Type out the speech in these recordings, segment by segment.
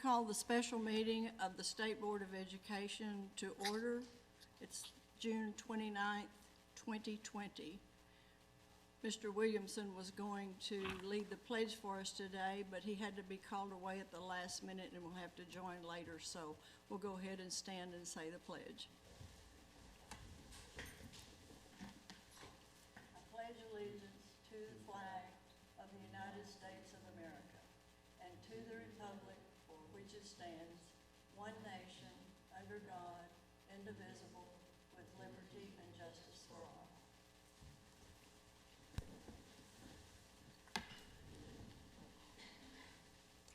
call the special meeting of the State Board of Education to order. It's June 29th, 2020. Mr. Williamson was going to lead the pledge for us today, but he had to be called away at the last minute and will have to join later. So we'll go ahead and stand and say the pledge. I pledge allegiance to the flag of the United States of America and to the republic for which it stands, one nation, under God, indivisible, with liberty and justice for all.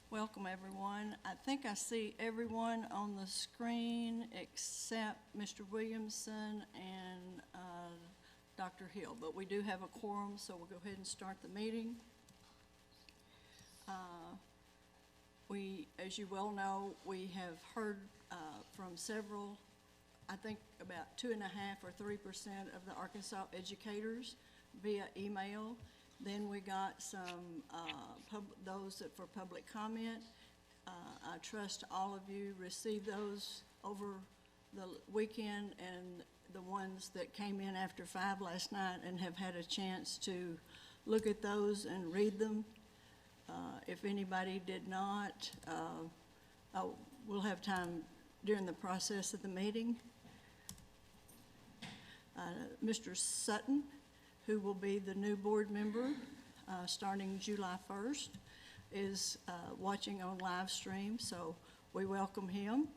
Welcome, everyone. I think I see everyone on the screen except Mr. Williamson and Dr. Hill, but we do have a quorum, so we'll go ahead and start the meeting. As you well know, we have heard from several, I think about 2.5 or 3% of the Arkansas educators via email. Then we got some those that for public comment. I trust all of you received those over the weekend, and the ones that came in after 5 last night and have had a chance to look at those and read them. If anybody did not, we'll have time during the process of the meeting. Mr. Sutton, who will be the new board member starting July 1st, is watching on live stream, so we welcome him.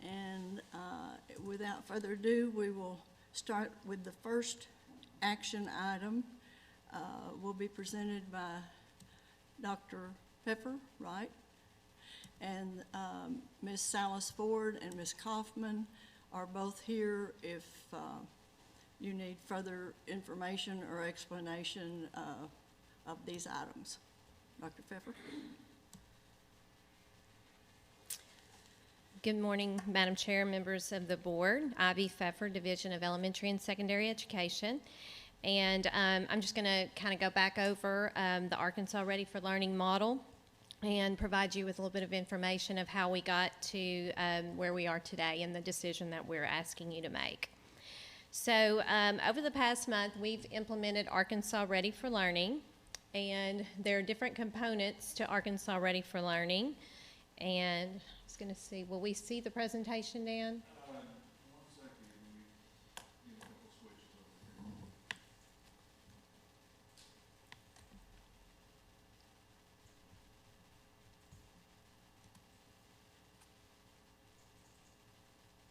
And without further ado, we will start with the first action item. Will be presented by Dr. Pepper, right? And Ms. Salas Ford and Ms. Kaufman are both here if you need further information or explanation of these items. Dr. Pfeffer. Good morning, Madam Chair, members of the board. Ivy Pfeffer, Division of Elementary and Secondary Education. And I'm just going to kind of go back over the Arkansas Ready for Learning model and provide you with a little bit of information of how we got to where we are today and the decision that we're asking you to make. So over the past month, we've implemented Arkansas Ready for Learning, and there are different components to Arkansas Ready for Learning. And I was going to see, will we see the presentation, Dan? 1 second, we get a couple switches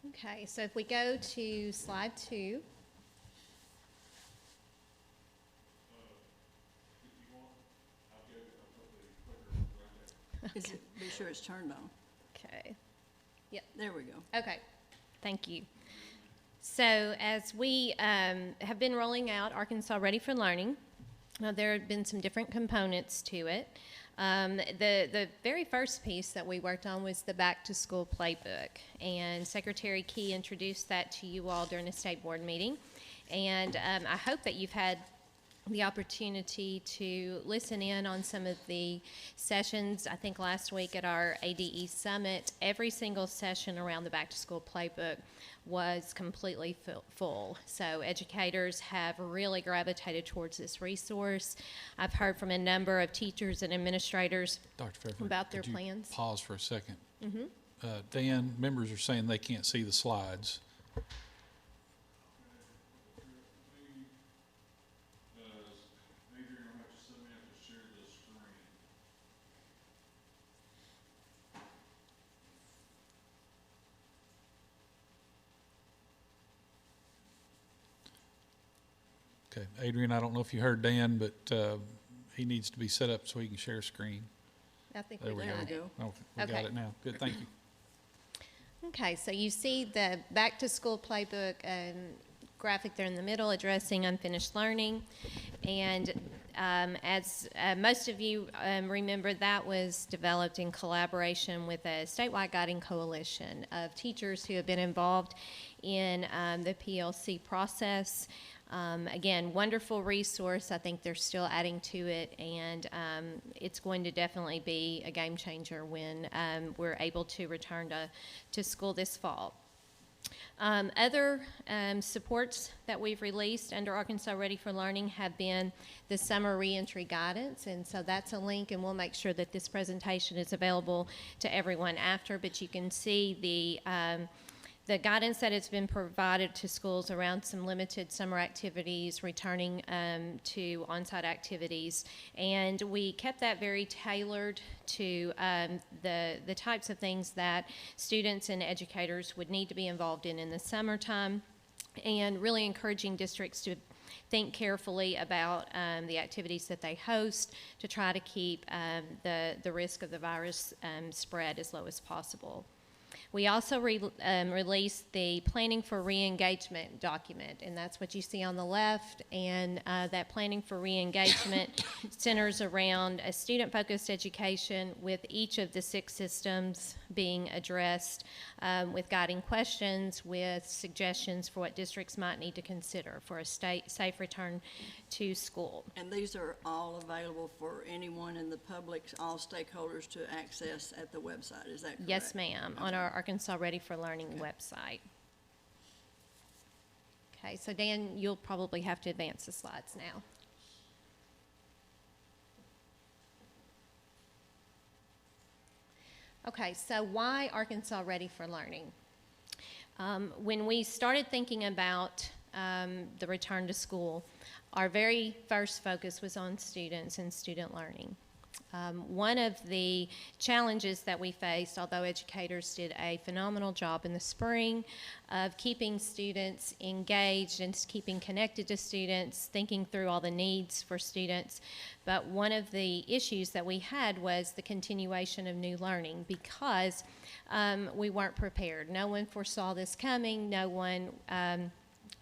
over here. Okay, so if we go to slide 2. If you want, I'll put the clicker right there. Is it, be sure it's turned on. Okay. Yep. There we go. Okay, thank you. So as we have been rolling out Arkansas Ready for Learning, there have been some different components to it. The very first piece that we worked on was the Back to School Playbook, and Secretary Key introduced that to you all during a state board meeting. And I hope that you've had the opportunity to listen in on some of the sessions. I think last week at our ADE Summit, every single session around the Back to School Playbook was completely full. So educators have really gravitated towards this resource. I've heard from a number of teachers and administrators Dr. Pfeffer, about their could you plans. Pause for a second. Mm-hmm. Dan, members are saying they can't see the slides. Adrian, I'll have to send me up to share the screen. Okay, Adrian, I don't know if you heard Dan, but he needs to be set up so he can share screen. I think There we we got go. it. Okay, we got Okay. it now. Good, thank you. Okay, so you see the Back to School Playbook graphic there in the middle addressing unfinished learning. And as most of you remember, that was developed in collaboration with a statewide guiding coalition of teachers who have been involved in the PLC process. Again, wonderful resource. I think they're still adding to it, and it's going to definitely be a game changer when we're able to return to school this fall. Other supports that we've released under Arkansas Ready for Learning have been the summer reentry guidance, and so that's a link, and we'll make sure that this presentation is available to everyone after, but you can see the guidance that has been provided to schools around some limited summer activities, returning to on-site activities, and we kept that very tailored to the types of things that students and educators would need to be involved in the summertime, and really encouraging districts to think carefully about the activities that they host to try to keep the risk of the virus spread as low as possible. We also released the Planning for Re-Engagement document, and that's what you see on the left, and that Planning for Re-Engagement centers around a student-focused education with each of the 6 systems being addressed with guiding questions, with suggestions for what districts might need to consider for a safe return to school. And these are all available for anyone in the public, all stakeholders to access at the website, is that correct? Yes, ma'am, on our Arkansas Ready for Learning website. Okay, so Dan, you'll probably have to advance the slides now. Okay, so why Arkansas Ready for Learning? When we started thinking about the return to school, our very first focus was on students and student learning. One of the challenges that we faced, although educators did a phenomenal job in the spring of keeping students engaged and keeping connected to students, thinking through all the needs for students, but one of the issues that we had was the continuation of new learning because we weren't prepared. No one foresaw this coming. No one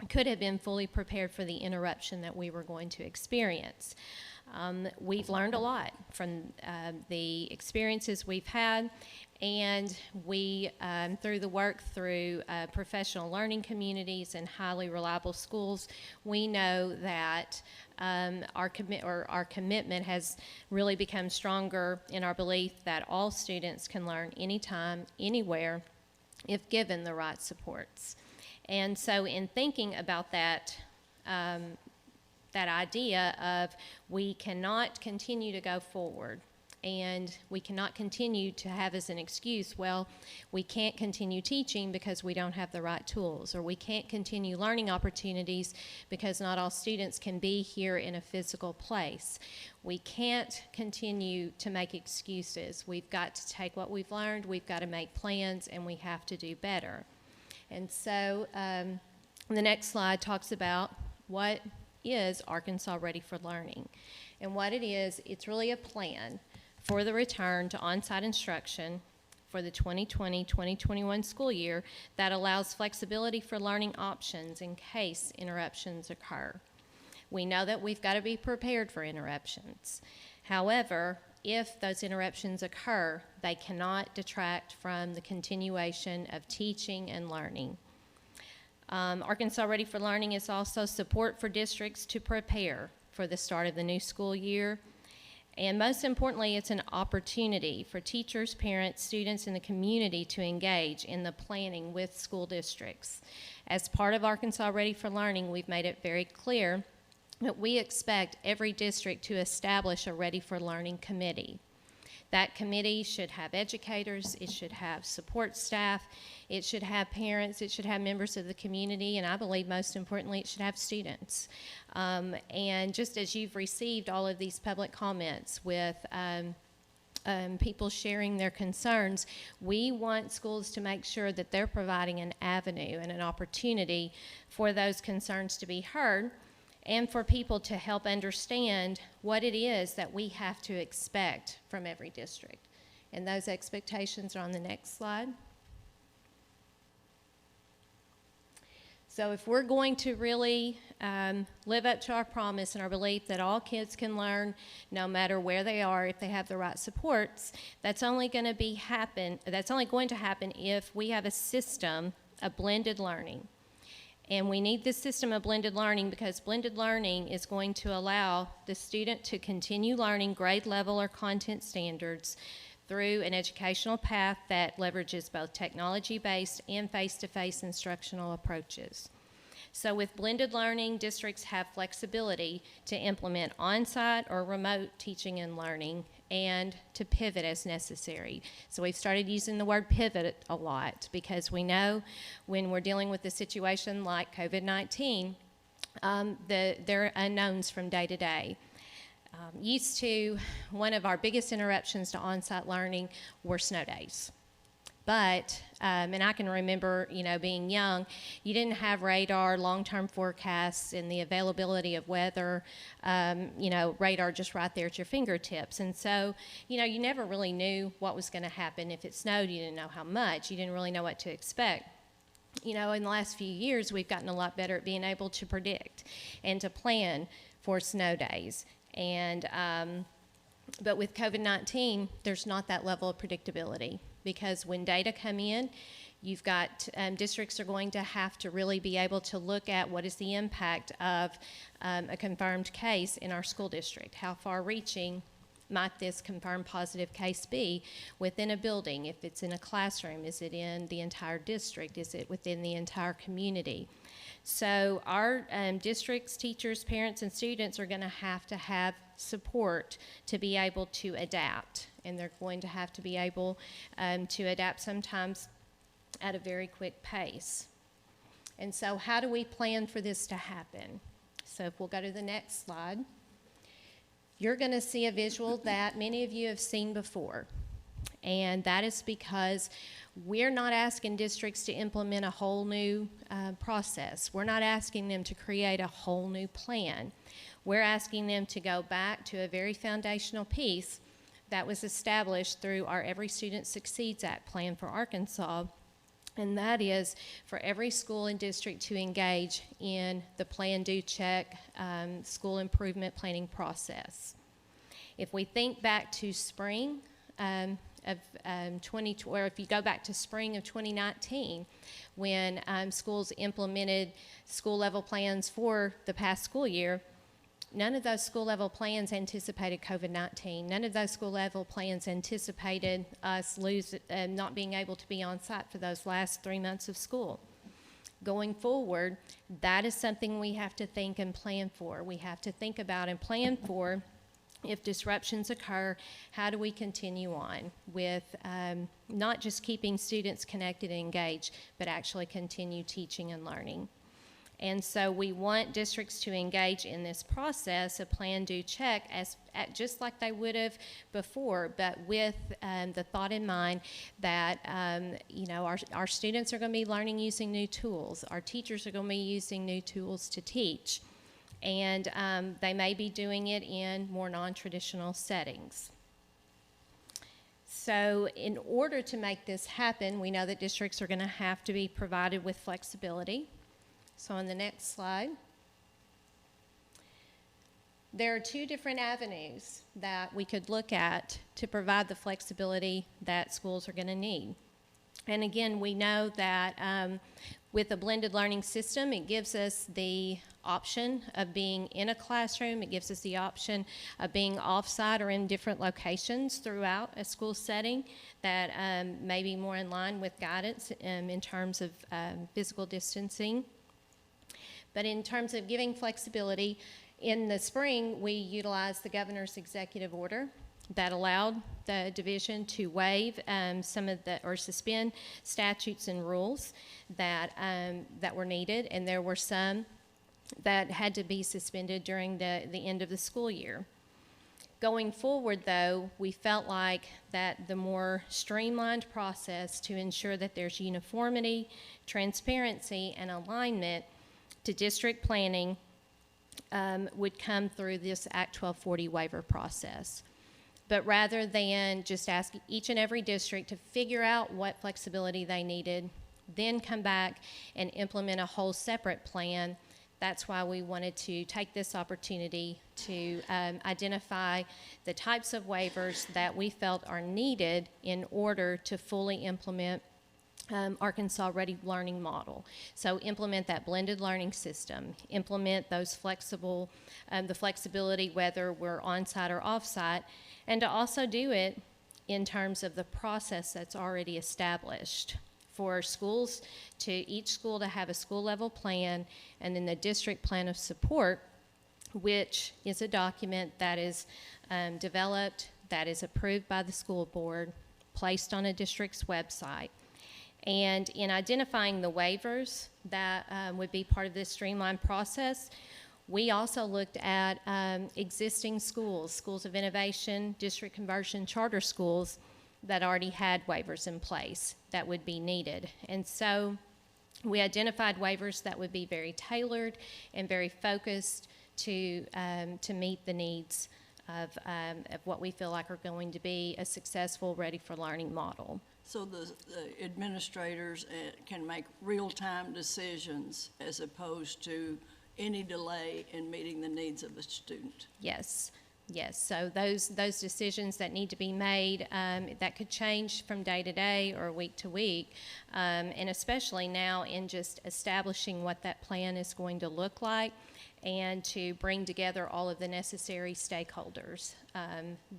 could have been fully prepared for the interruption that we were going to experience. We've learned a lot from the experiences we've had, and we, through the work through professional learning communities and highly reliable schools, we know that our commitment has really become stronger in our belief that all students can learn anytime, anywhere, if given the right supports. And so in thinking about that, that idea of we cannot continue to go forward and we cannot continue to have as an excuse, well, we can't continue teaching because we don't have the right tools, or we can't continue learning opportunities because not all students can be here in a physical place. We can't continue to make excuses. We've got to take what we've learned, we've got to make plans, and we have to do better. And so the next slide talks about what is Arkansas Ready for Learning. And what it is, it's really a plan for the return to on-site instruction for the 2020-2021 school year that allows flexibility for learning options in case interruptions occur. We know that we've got to be prepared for interruptions. However, if those interruptions occur, they cannot detract from the continuation of teaching and learning. Arkansas Ready for Learning is also support for districts to prepare for the start of the new school year. And most importantly, it's an opportunity for teachers, parents, students, and the community to engage in the planning with school districts. As part of Arkansas Ready for Learning, we've made it very clear that we expect every district to establish a Ready for Learning committee. That committee should have educators, it should have support staff, it should have parents, it should have members of the community, and I believe most importantly, it should have students. And just as you've received all of these public comments with people sharing their concerns, we want schools to make sure that they're providing an avenue and an opportunity for those concerns to be heard, and for people to help understand what it is that we have to expect from every district. And those expectations are on the next slide. So if we're going to really live up to our promise and our belief that all kids can learn no matter where they are if they have the right supports, that's only going to happen if we have a system of blended learning. And we need this system of blended learning because blended learning is going to allow the student to continue learning grade level or content standards through an educational path that leverages both technology-based and face-to-face instructional approaches. So with blended learning, districts have flexibility to implement on-site or remote teaching and learning and to pivot as necessary. So we've started using the word pivot a lot because we know when we're dealing with a situation like COVID-19, there are unknowns from day to day. Used to, one of our biggest interruptions to on-site learning were snow days. But, and I can remember, being young, you didn't have radar, long-term forecasts, and the availability of weather, radar just right there at your fingertips. And so, you never really knew what was going to happen. If it snowed, you didn't know how much. You didn't really know what to expect. In the last few years, we've gotten a lot better at being able to predict and to plan for snow days. And, but with COVID-19, there's not that level of predictability. Because when data come in, you've got districts are going to have to really be able to look at what is the impact of a confirmed case in our school district. How far reaching might this confirmed positive case be within a building? If it's in a classroom, is it in the entire district? Is it within the entire community? So our districts, teachers, parents, and students are going to have support to be able to adapt. And they're going to have to be able to adapt sometimes at a very quick pace. And so how do we plan for this to happen? So if we'll go to the next slide, you're going to see a visual that many of you have seen before. And that is because we're not asking districts to implement a whole new process. We're not asking them to create a whole new plan. We're asking them to go back to a very foundational piece that was established through our Every Student Succeeds Act plan for Arkansas, and that is for every school and district to engage in the plan, do, check school improvement planning process. If we think back to spring of 20, or if you go back to spring of 2019, when schools implemented school level plans for the past school year, none of those school level plans anticipated COVID-19. None of those school level plans anticipated us not being able to be on site for those last 3 months of school. Going forward, that is something we have to think and plan for. We have to think about and plan for if disruptions occur, how do we continue on with not just keeping students connected and engaged, but actually continue teaching and learning. And so we want districts to engage in this process of plan, do, check, just like they would have before, but with the thought in mind that our students are going to be learning using new tools. Our teachers are going to be using new tools to teach. And they may be doing it in more non-traditional settings. So in order to make this happen, we know that districts are going to have to be provided with flexibility. So on the next slide, there are two different avenues that we could look at to provide the flexibility that schools are going to need. And again, we know that with a blended learning system, it gives us the option of being in a classroom. It gives us the option of being off-site or in different locations throughout a school setting that may be more in line with guidance in terms of physical distancing. But in terms of giving flexibility, in the spring, we utilized the governor's executive order that allowed the division to waive or suspend statutes and rules that were needed, and there were some that had to be suspended during the end of the school year. Going forward, though, we felt like that the more streamlined process to ensure that there's uniformity, transparency, and alignment to district planning would come through this Act 1240 waiver process. But rather than just ask each and every district to figure out what flexibility they needed, then come back and implement a whole separate plan, that's why we wanted to take this opportunity to identify the types of waivers that we felt are needed in order to fully implement Arkansas Ready Learning Model. So implement that blended learning system, implement those the flexibility whether we're on-site or off-site, and to also do it in terms of the process that's already established for schools, to each school to have a school level plan, and then the district plan of support, which is a document that is developed, that is approved by the school board, placed on a district's website. And in identifying the waivers that would be part of this streamlined process, we also looked at existing schools, schools of innovation, district conversion, charter schools that already had waivers in place that would be needed. And so we identified waivers that would be very tailored and very focused to meet the needs of what we feel like are going to be a successful Ready for Learning model. So the administrators can make real-time decisions as opposed to any delay in meeting the needs of a student. Yes, yes. So those decisions that need to be made, that could change from day to day or week to week, and especially now in just establishing what that plan is going to look like, and to bring together all of the necessary stakeholders.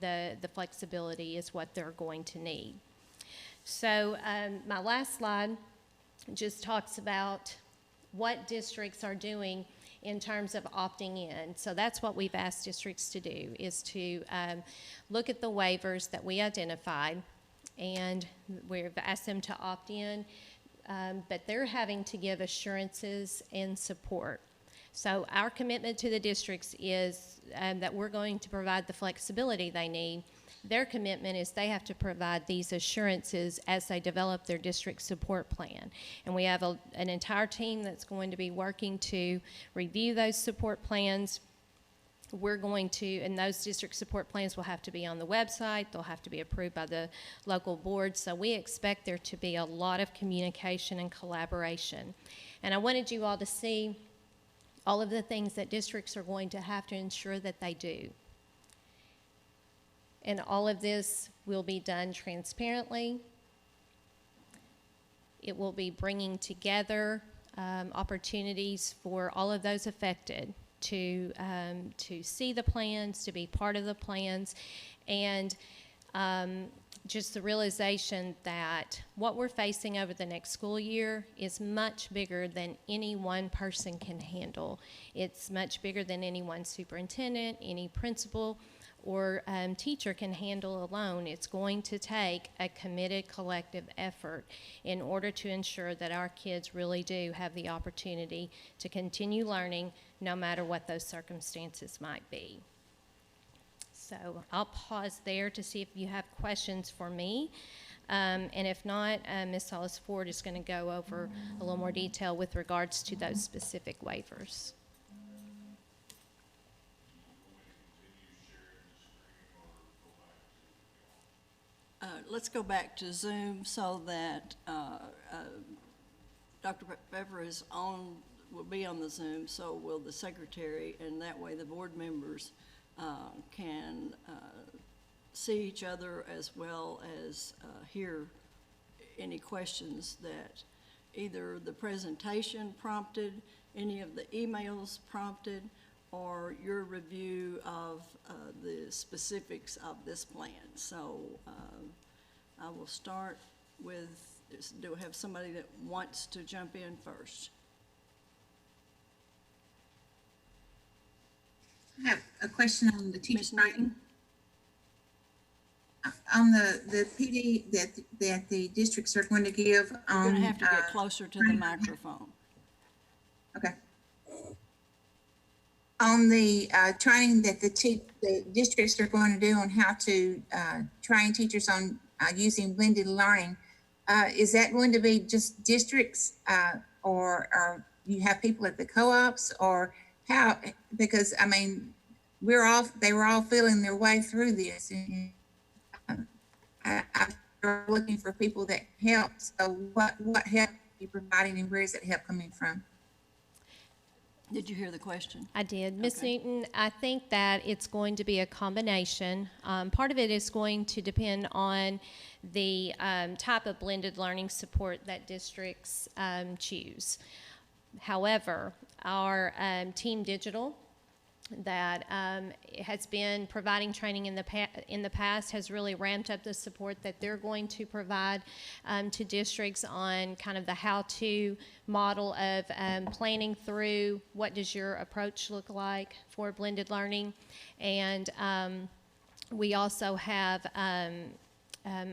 The flexibility is what they're going to need. So my last slide just talks about what districts are doing in terms of opting in. So that's what we've asked districts to do, is to look at the waivers that we identified, and we've asked them to opt in, but they're having to give assurances and support. So our commitment to the districts is that we're going to provide the flexibility they need. Their commitment is they have to provide these assurances as they develop their district support plan. And we have an entire team that's going to be working to review those support plans. We're going to, and those district support plans will have to be on the website. They'll have to be approved by the local board. So we expect there to be a lot of communication and collaboration. And I wanted you all to see all of the things that districts are going to have to ensure that they do. And all of this will be done transparently. It will be bringing together opportunities for all of those affected to see the plans, to be part of the plans, and just the realization that what we're facing over the next school year is much bigger than any one person can handle. It's much bigger than any one superintendent, any principal, or teacher can handle alone. It's going to take a committed collective effort in order to ensure that our kids really do have the opportunity to continue learning no matter what those circumstances might be. So I'll pause there to see if you have questions for me. And if not, Ms. Hollis Ford is going to go over a little more detail with regards to those specific waivers. Let's go back to Zoom so that Dr. Pepper will be on the Zoom, so will the secretary, and that way the board members can see each other as well as hear any questions that either the presentation prompted, any of the emails prompted, or your review of the specifics of this plan. So I will start with, do we have somebody that wants to jump in first? I have a question on the teacher Ms. writing. On the PD that the districts are going to give You're on. going to have to get closer to the microphone. Okay. On the training that the districts are going to do on how to train teachers on using blended learning, is that going to be just districts or you have people at the co-ops, or how? Because I mean, they were all feeling their way through this, and I'm looking for people that help. So what help are you providing, and where is that help coming from? Did you hear the question? I did. Ms. Okay. Newton, I think that it's going to be a combination. Part of it is going to depend on the type of blended learning support that districts choose. However, our Team Digital that has been providing training in the past has really ramped up the support that they're going to provide to districts on kind of the how-to model of planning through what does your approach look like for blended learning. And we also have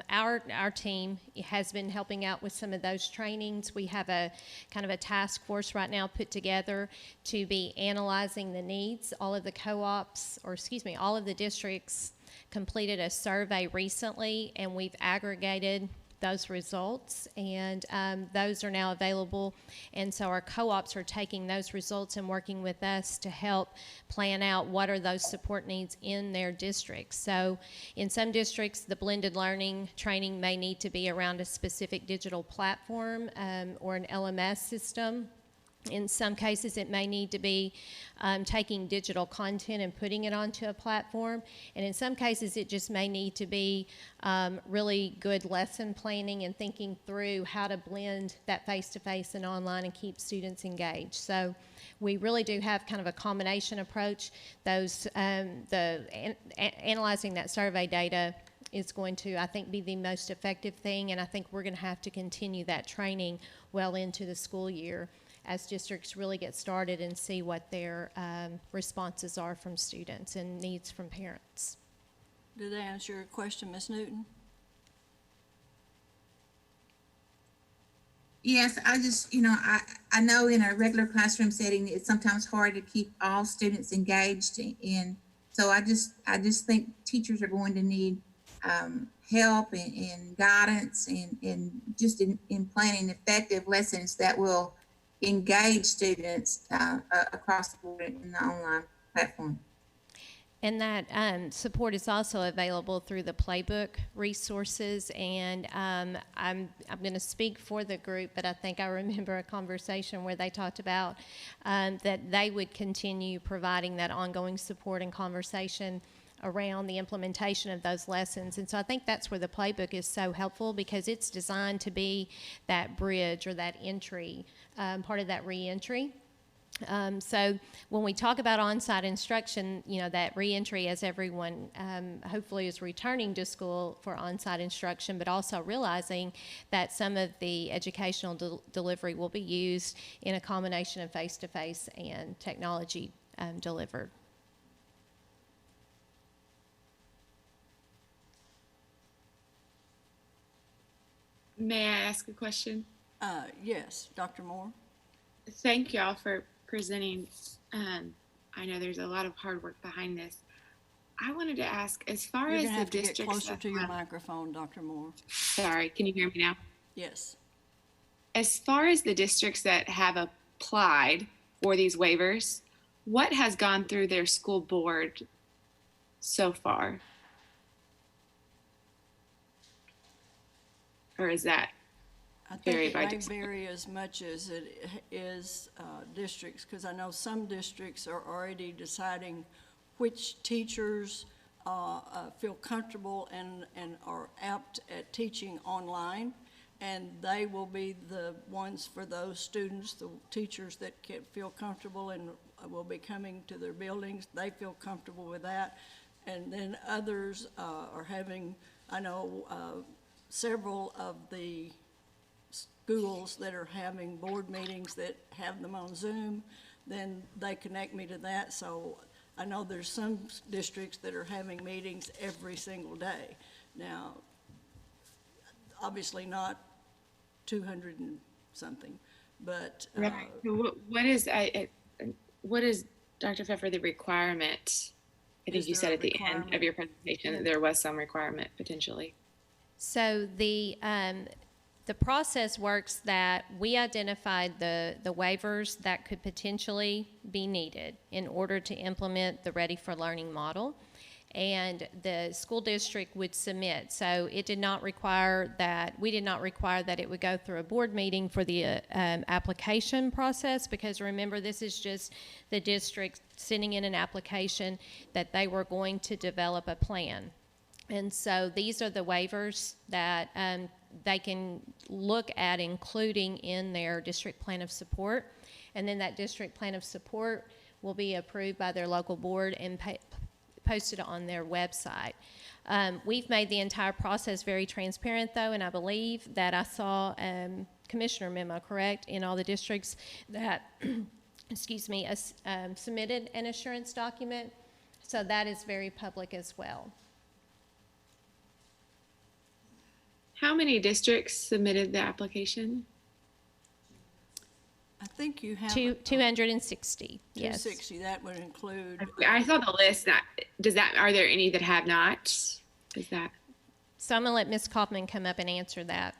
our team has been helping out with some of those trainings. We have a kind of a task force right now put together to be analyzing the needs. All of the co-ops, or excuse me, all of the districts completed a survey recently, and we've aggregated those results, and those are now available. And so our co-ops are taking those results and working with us to help plan out what are those support needs in their districts. So in some districts, the blended learning training may need to be around a specific digital platform or an LMS system. In some cases, it may need to be taking digital content and putting it onto a platform. And in some cases, it just may need to be really good lesson planning and thinking through how to blend that face-to-face and online and keep students engaged. So we really do have kind of a combination approach. Analyzing that survey data is going to, I think, be the most effective thing. And I think we're going to have to continue that training well into the school year as districts really get started and see what their responses are from students and needs from parents. Did that answer your question, Ms. Newton? Yes, I just, I know in a regular classroom setting, it's sometimes hard to keep all students engaged in. So I just think teachers are going to need help and guidance and just in planning effective lessons that will engage students across the board in the online platform. And that support is also available through the Playbook Resources. And I'm going to speak for the group, but I think I remember a conversation where they talked about that they would continue providing that ongoing support and conversation around the implementation of those lessons. And so I think that's where the Playbook is so helpful, because it's designed to be that bridge or that entry, part of that re-entry. So when we talk about on-site instruction, that re-entry, as everyone hopefully is returning to school for on-site instruction, but also realizing that some of the educational delivery will be used in a combination of face-to-face and technology delivered. May I ask a question? Yes, Dr. Moore? Thank y'all for presenting. I know there's a lot of hard work behind this. I wanted to ask, as far You're as gonna the have to get districts closer that to your have- microphone, Dr. Moore. sorry, can you hear me now? Yes. As far as the districts that have applied for these waivers, what has gone through their school board so far? Or is that I think vary it by may district? vary as much as it is districts, because I know some districts are already deciding which teachers feel comfortable and are apt at teaching online, and they will be the ones for those students, the teachers that feel comfortable and will be coming to their buildings. They feel comfortable with that. And then others are having, I know several of the schools that are having board meetings that have them on Zoom, then they connect me to that. So I know there's some districts that are having meetings every single day. Now, obviously not 200 and something, but Right. So what is, Dr. Pfeffer, the requirement? I think Is you there said a at the end requirement? of your presentation that there was some requirement potentially. So the process works that we identified the waivers that could potentially be needed in order to implement the Ready for Learning model. and the school district would submit. So it did not require that, we did not require that it would go through a board meeting for the application process, because remember, this is just the district sending in an application that they were going to develop a plan. And so these are the waivers that they can look at including in their district plan of support. And then that district plan of support will be approved by their local board and posted on their website. We've made the entire process very transparent, though, and I believe that I saw commissioner memo, correct, in all the districts that, excuse me, submitted an assurance document. So that is very public as well. How many districts submitted the application? I think you have. 260, yes. 260, that would include. I saw the list. Are there any that have not? Is that? So I'm gonna let Ms. Kaufman come up and answer that.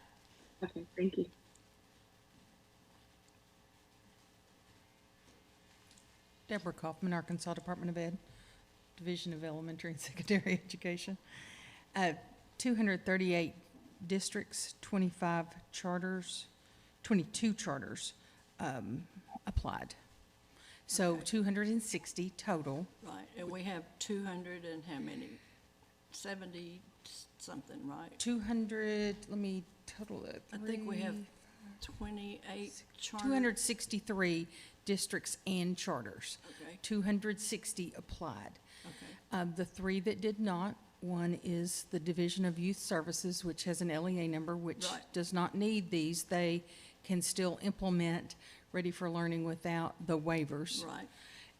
Okay, thank you. Deborah Kaufman, Arkansas Department of Ed, Division of Elementary and Secondary Education. 238 districts, 25 charters, 22 charters applied. So Okay. 260 total. Right, and we have 200 and how many? 70 something, right? 200, let me total it. I think we have 28 charter. 263 districts and charters. Okay, 260 applied. okay, The three that did not, one is the Division of Youth Services, which has an LEA number, which Right. does not need these. They can still implement Ready for Learning without the waivers. right,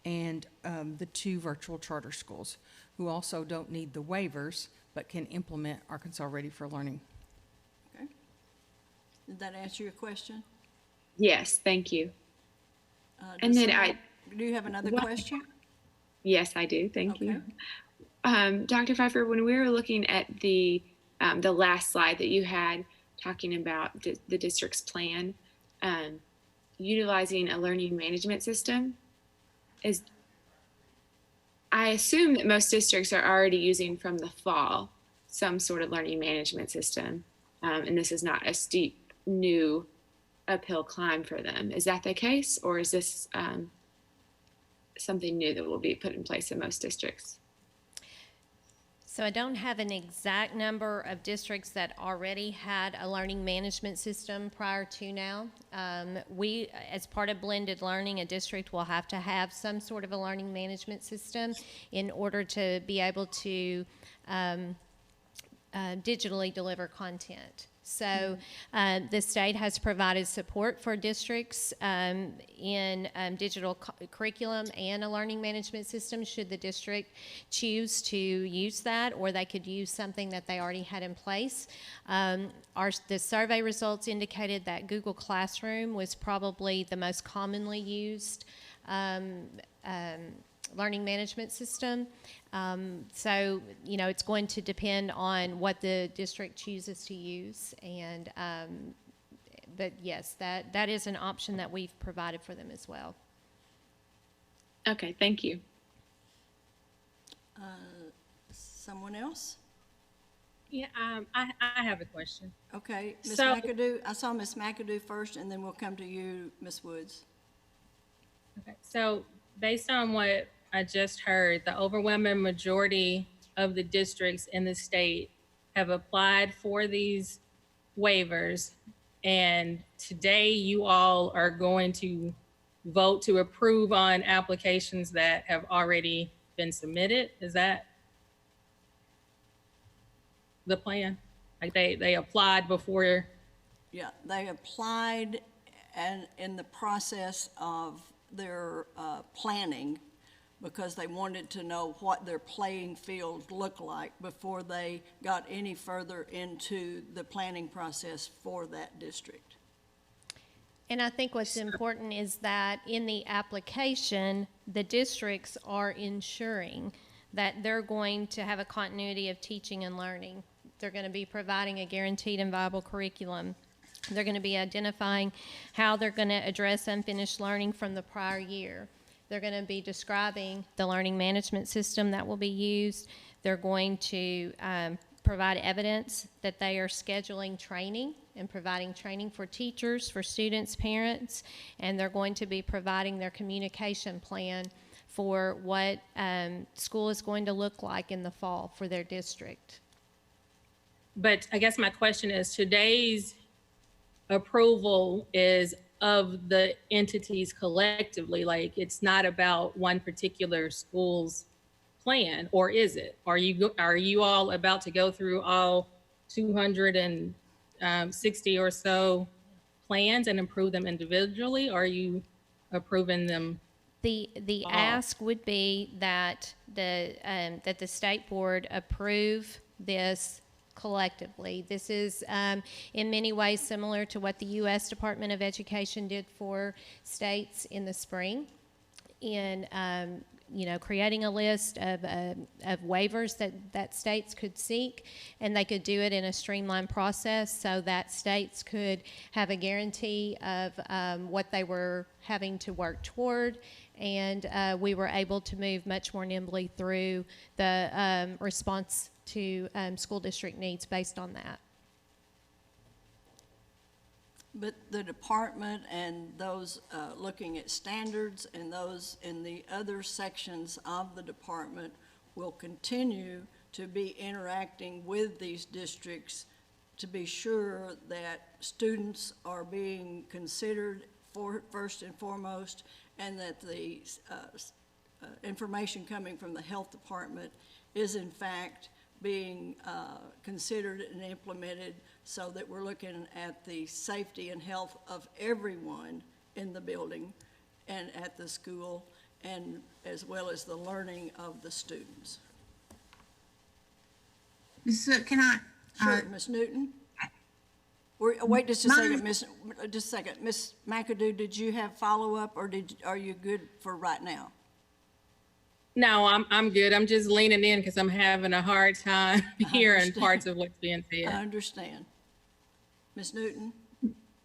And the two virtual charter schools, who also don't need the waivers, but can implement Arkansas Ready for Learning. okay. Did that answer your question? Yes, thank you. Does And then someone- Do you have another What- question? Yes, I do. Thank you. Okay. Dr. Pfeiffer, when we were looking at the last slide that you had talking about the district's plan, utilizing a learning management system, I assume that most districts are already using from the fall some sort of learning management system, and this is not a steep new uphill climb for them. Is that the case, or is this something new that will be put in place in most districts? So I don't have an exact number of districts that already had a learning management system prior to now. We, as part of blended learning, a district will have to have some sort of a learning management system in order to be able to digitally deliver content. So the state has provided support for districts in digital curriculum and a learning management system should the district choose to use that, or they could use something that they already had in place. The survey results indicated that Google Classroom was probably the most commonly used learning management system. So, you know, it's going to depend on what the district chooses to use. And, but yes, that is an option that we've provided for them as well. Okay, thank you. Someone else? Yeah, I have a question. Okay, Ms. So- McAdoo, I saw Ms. McAdoo first, and then we'll come to you, Ms. Woods. Okay, so based on what I just heard, the overwhelming majority of the districts in the state have applied for these waivers, and today you all are going to vote to approve on applications that have already been submitted. Is that the plan? Like they applied before? Yeah, they applied and in the process of their planning, because they wanted to know what their playing field looked like before they got any further into the planning process for that district. And I think what's important is that in the application, the districts are ensuring that they're going to have a continuity of teaching and learning. They're going to be providing a guaranteed and viable curriculum. They're going to be identifying how they're going to address unfinished learning from the prior year. They're going to be describing the learning management system that will be used. They're going to provide evidence that they are scheduling training and providing training for teachers, for students, parents, and they're going to be providing their communication plan for what school is going to look like in the fall for their district. But I guess my question is, today's approval is of the entities collectively, like it's not about one particular school's plan, or is it? Are you all about to go through all 260 or so plans and approve them individually, or are you approving them? The ask would be that the state board approve this collectively. This is in many ways similar to what the U.S. Department of Education did for states in the spring in creating a list of waivers that states could seek, and they could do it in a streamlined process so that states could have a guarantee of what they were having to work toward, and we were able to move much more nimbly through the response to school district needs based on that. But the department and those looking at standards and those in the other sections of the department will continue to be interacting with these districts to be sure that students are being considered first and foremost, and that the information coming from the health department is in fact being considered and implemented, so that we're looking at the safety and health of everyone in the building and at the school, and as well as the learning of the students. So can I? Sure, Ms. Newton? Wait just a second, just a second. Ms. McAdoo, did you have follow-up, or are you good for right now? No, I'm good. I'm just leaning in because I'm having a hard time hearing parts of what's being I said. understand. Ms. Newton?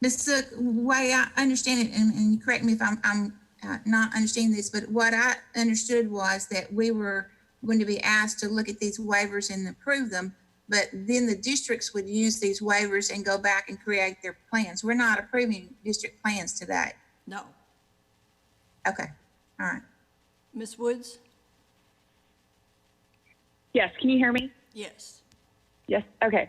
Ms. Sook, way I understand it, and correct me if I'm not understanding this, but what I understood was that we were going to be asked to look at these waivers and approve them, but then the districts would use these waivers and go back and create their plans. We're not approving district plans today. No. Okay, all right. Ms. Woods? Yes, can you hear me? Yes. Yes, okay.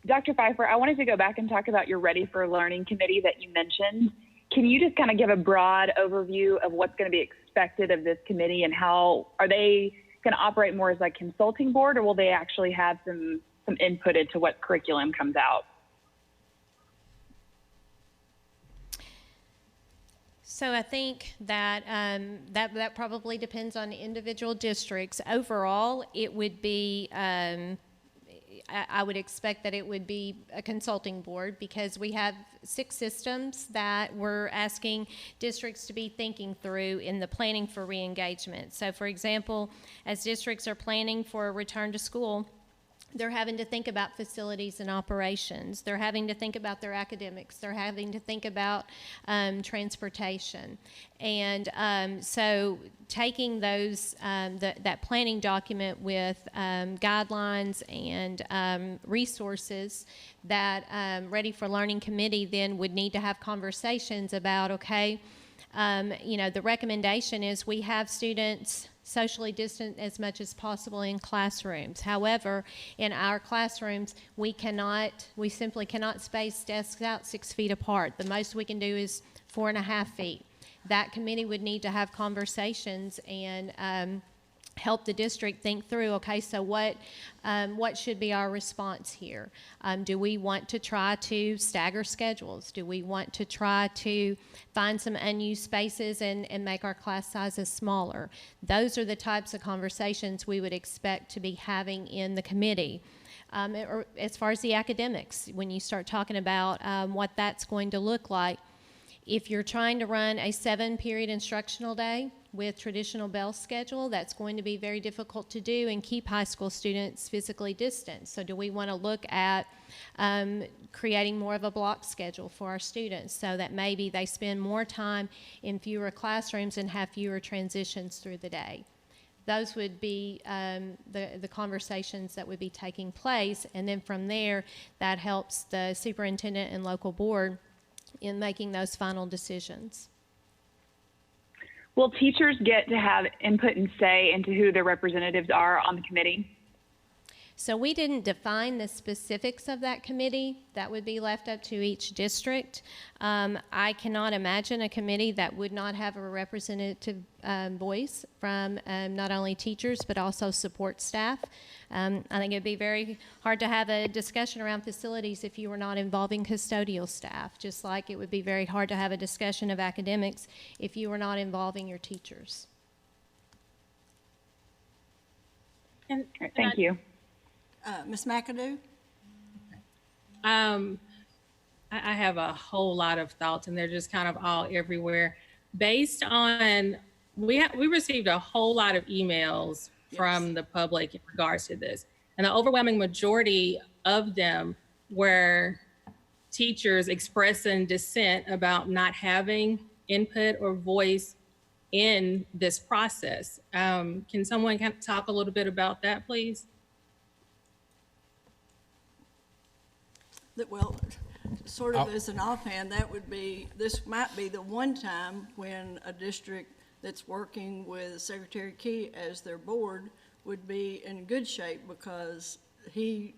Dr. Pfeiffer, I wanted to go back and talk about your Ready for Learning committee that you mentioned. Can you just kind of give a broad overview of what's going to be expected of this committee, and how are they going to operate more as like consulting board, or will they actually have some input into what curriculum comes out? So I think that that probably depends on individual districts. Overall, it would be, I would expect that it would be a consulting board, because we have 6 systems that we're asking districts to be thinking through in the planning for re-engagement. So for example, as districts are planning for a return to school, they're having to think about facilities and operations. They're having to think about their academics. They're having to think about transportation. And so taking those, that planning document with guidelines and resources, that Ready for Learning committee then would need to have conversations about, okay, the recommendation is we have students socially distant as much as possible in classrooms. However, in our classrooms, we simply cannot space desks out 6 feet apart. The most we can do is 4.5 feet. That committee would need to have conversations and help the district think through, okay, so what should be our response here? Do we want to try to stagger schedules? Do we want to try to find some unused spaces and make our class sizes smaller? Those are the types of conversations we would expect to be having in the committee. Or as far as the academics, when you start talking about what that's going to look like, if you're trying to run a 7-period instructional day with traditional bell schedule, that's going to be very difficult to do and keep high school students physically distant. So do we want to look at creating more of a block schedule for our students so that maybe they spend more time in fewer classrooms and have fewer transitions through the day? those would be the conversations that would be taking place. And then from there, that helps the superintendent and local board in making those final decisions. Will teachers get to have input and say into who their representatives are on the committee? So we didn't define the specifics of that committee. That would be left up to each district. I cannot imagine a committee that would not have a representative voice from not only teachers but also support staff. I think it'd be very hard to have a discussion around facilities if you were not involving custodial staff, just like it would be very hard to have a discussion of academics if you were not involving your teachers. And, All right, thank you. Ms. McAdoo? I have a whole lot of thoughts, and they're just kind of all everywhere. Based on, we received a whole lot of emails from the public in regards to this, and the overwhelming majority of them were teachers expressing dissent about not having input or voice in this process. Can someone kind of talk a little bit about that, please? Well, sort of as an offhand, that would be, this might be the one time when a district that's working with Secretary Key as their board would be in good shape, because he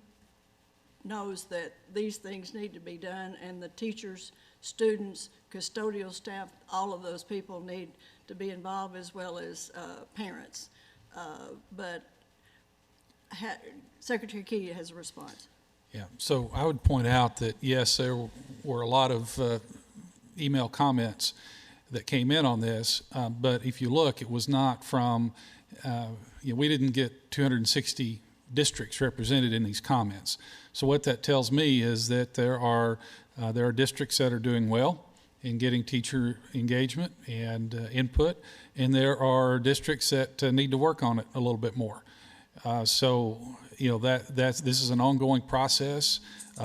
knows that these things need to be done, and the teachers, students, custodial staff, all of those people need to be involved, as well as parents. But Secretary Key has a response. Yeah, so I would point out that, yes, there were a lot of email comments that came in on this, but if you look, it was not from, we didn't get 260 districts represented in these comments. So what that tells me is that there are districts that are doing well in getting teacher engagement and input, and there are districts that need to work on it a little bit more. This is an ongoing process.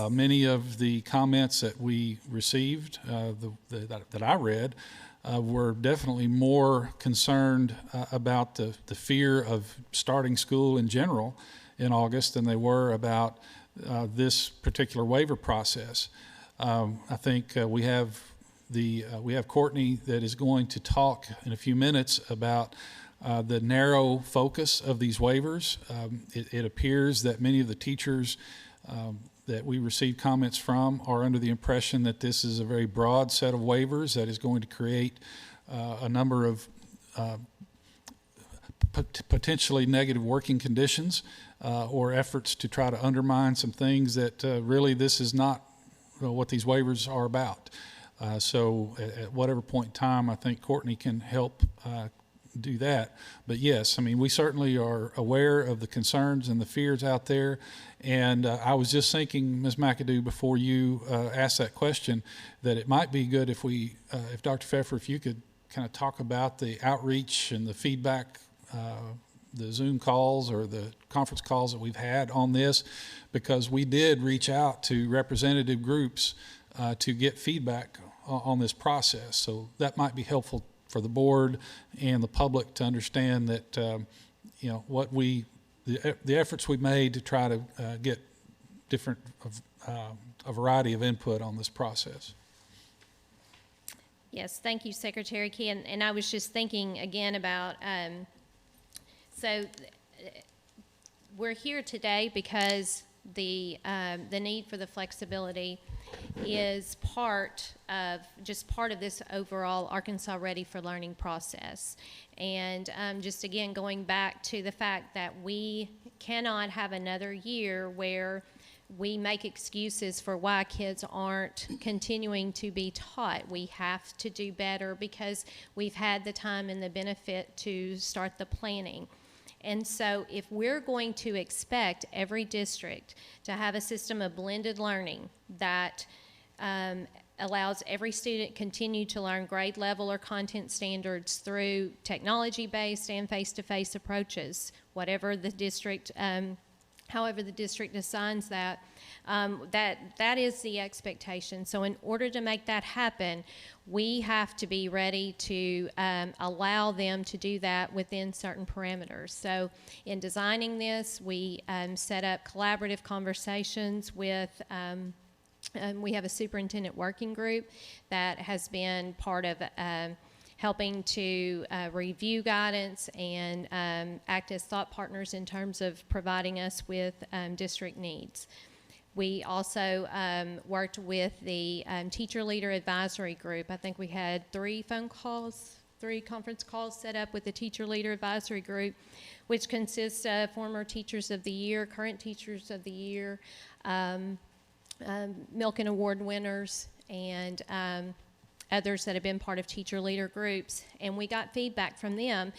Many of the comments that we received, that I read, were definitely more concerned about the fear of starting school in general in August than they were about this particular waiver process. I think we have Courtney that is going to talk in a few minutes about the narrow focus of these waivers. It appears that many of the teachers that we received comments from are under the impression that this is a very broad set of waivers that is going to create a number of potentially negative working conditions or efforts to try to undermine some things that really this is not what these waivers are about. So at whatever point in time, I think Courtney can help do that. But yes, I mean, we certainly are aware of the concerns and the fears out there. And I was just thinking, Ms. McAdoo, before you asked that question, that it might be good if if Dr. Pfeffer, if you could kind of talk about the outreach and the feedback, the Zoom calls or the conference calls that we've had on this, because we did reach out to representative groups to get feedback on this process. So that might be helpful for the board and the public to understand that, the efforts we made to try to get a variety of input on this process. Yes, thank you, Secretary Key. And I was just thinking again about, we're here today because the need for the flexibility is part of this overall Arkansas Ready for Learning process. And just again, going back to the fact that we cannot have another year where we make excuses for why kids aren't continuing to be taught. We have to do better because we've had the time and the benefit to start the planning. And so if we're going to expect every district to have a system of blended learning that allows every student continue to learn grade level or content standards through technology-based and face-to-face approaches, whatever the district However, the district assigns that, that is the expectation. So in order to make that happen, we have to be ready to allow them to do that within certain parameters. So in designing this, we set up collaborative conversations with we have a superintendent working group that has been part of helping to review guidance and act as thought partners in terms of providing us with district needs. We also worked with the teacher leader advisory group. I think we had 3 conference calls set up with the teacher leader advisory group, which consists of former teachers of the year, current teachers of the year, Milken Award winners, and others that have been part of teacher leader groups, and we got feedback from them.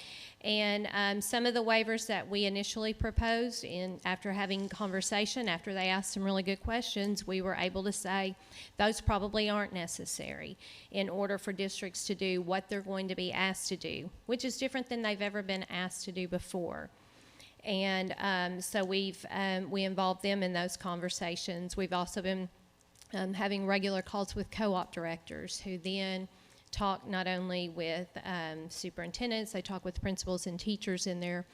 And some of the waivers that we initially proposed, after having conversation, after they asked some really good questions, we were able to say those probably aren't necessary in order for districts to do what they're going to be asked to do, which is different than they've ever been asked to do before. And so we involved them in those conversations. We've also been having regular calls with co-op directors who then talk not only with superintendents, they talk with principals and teachers in their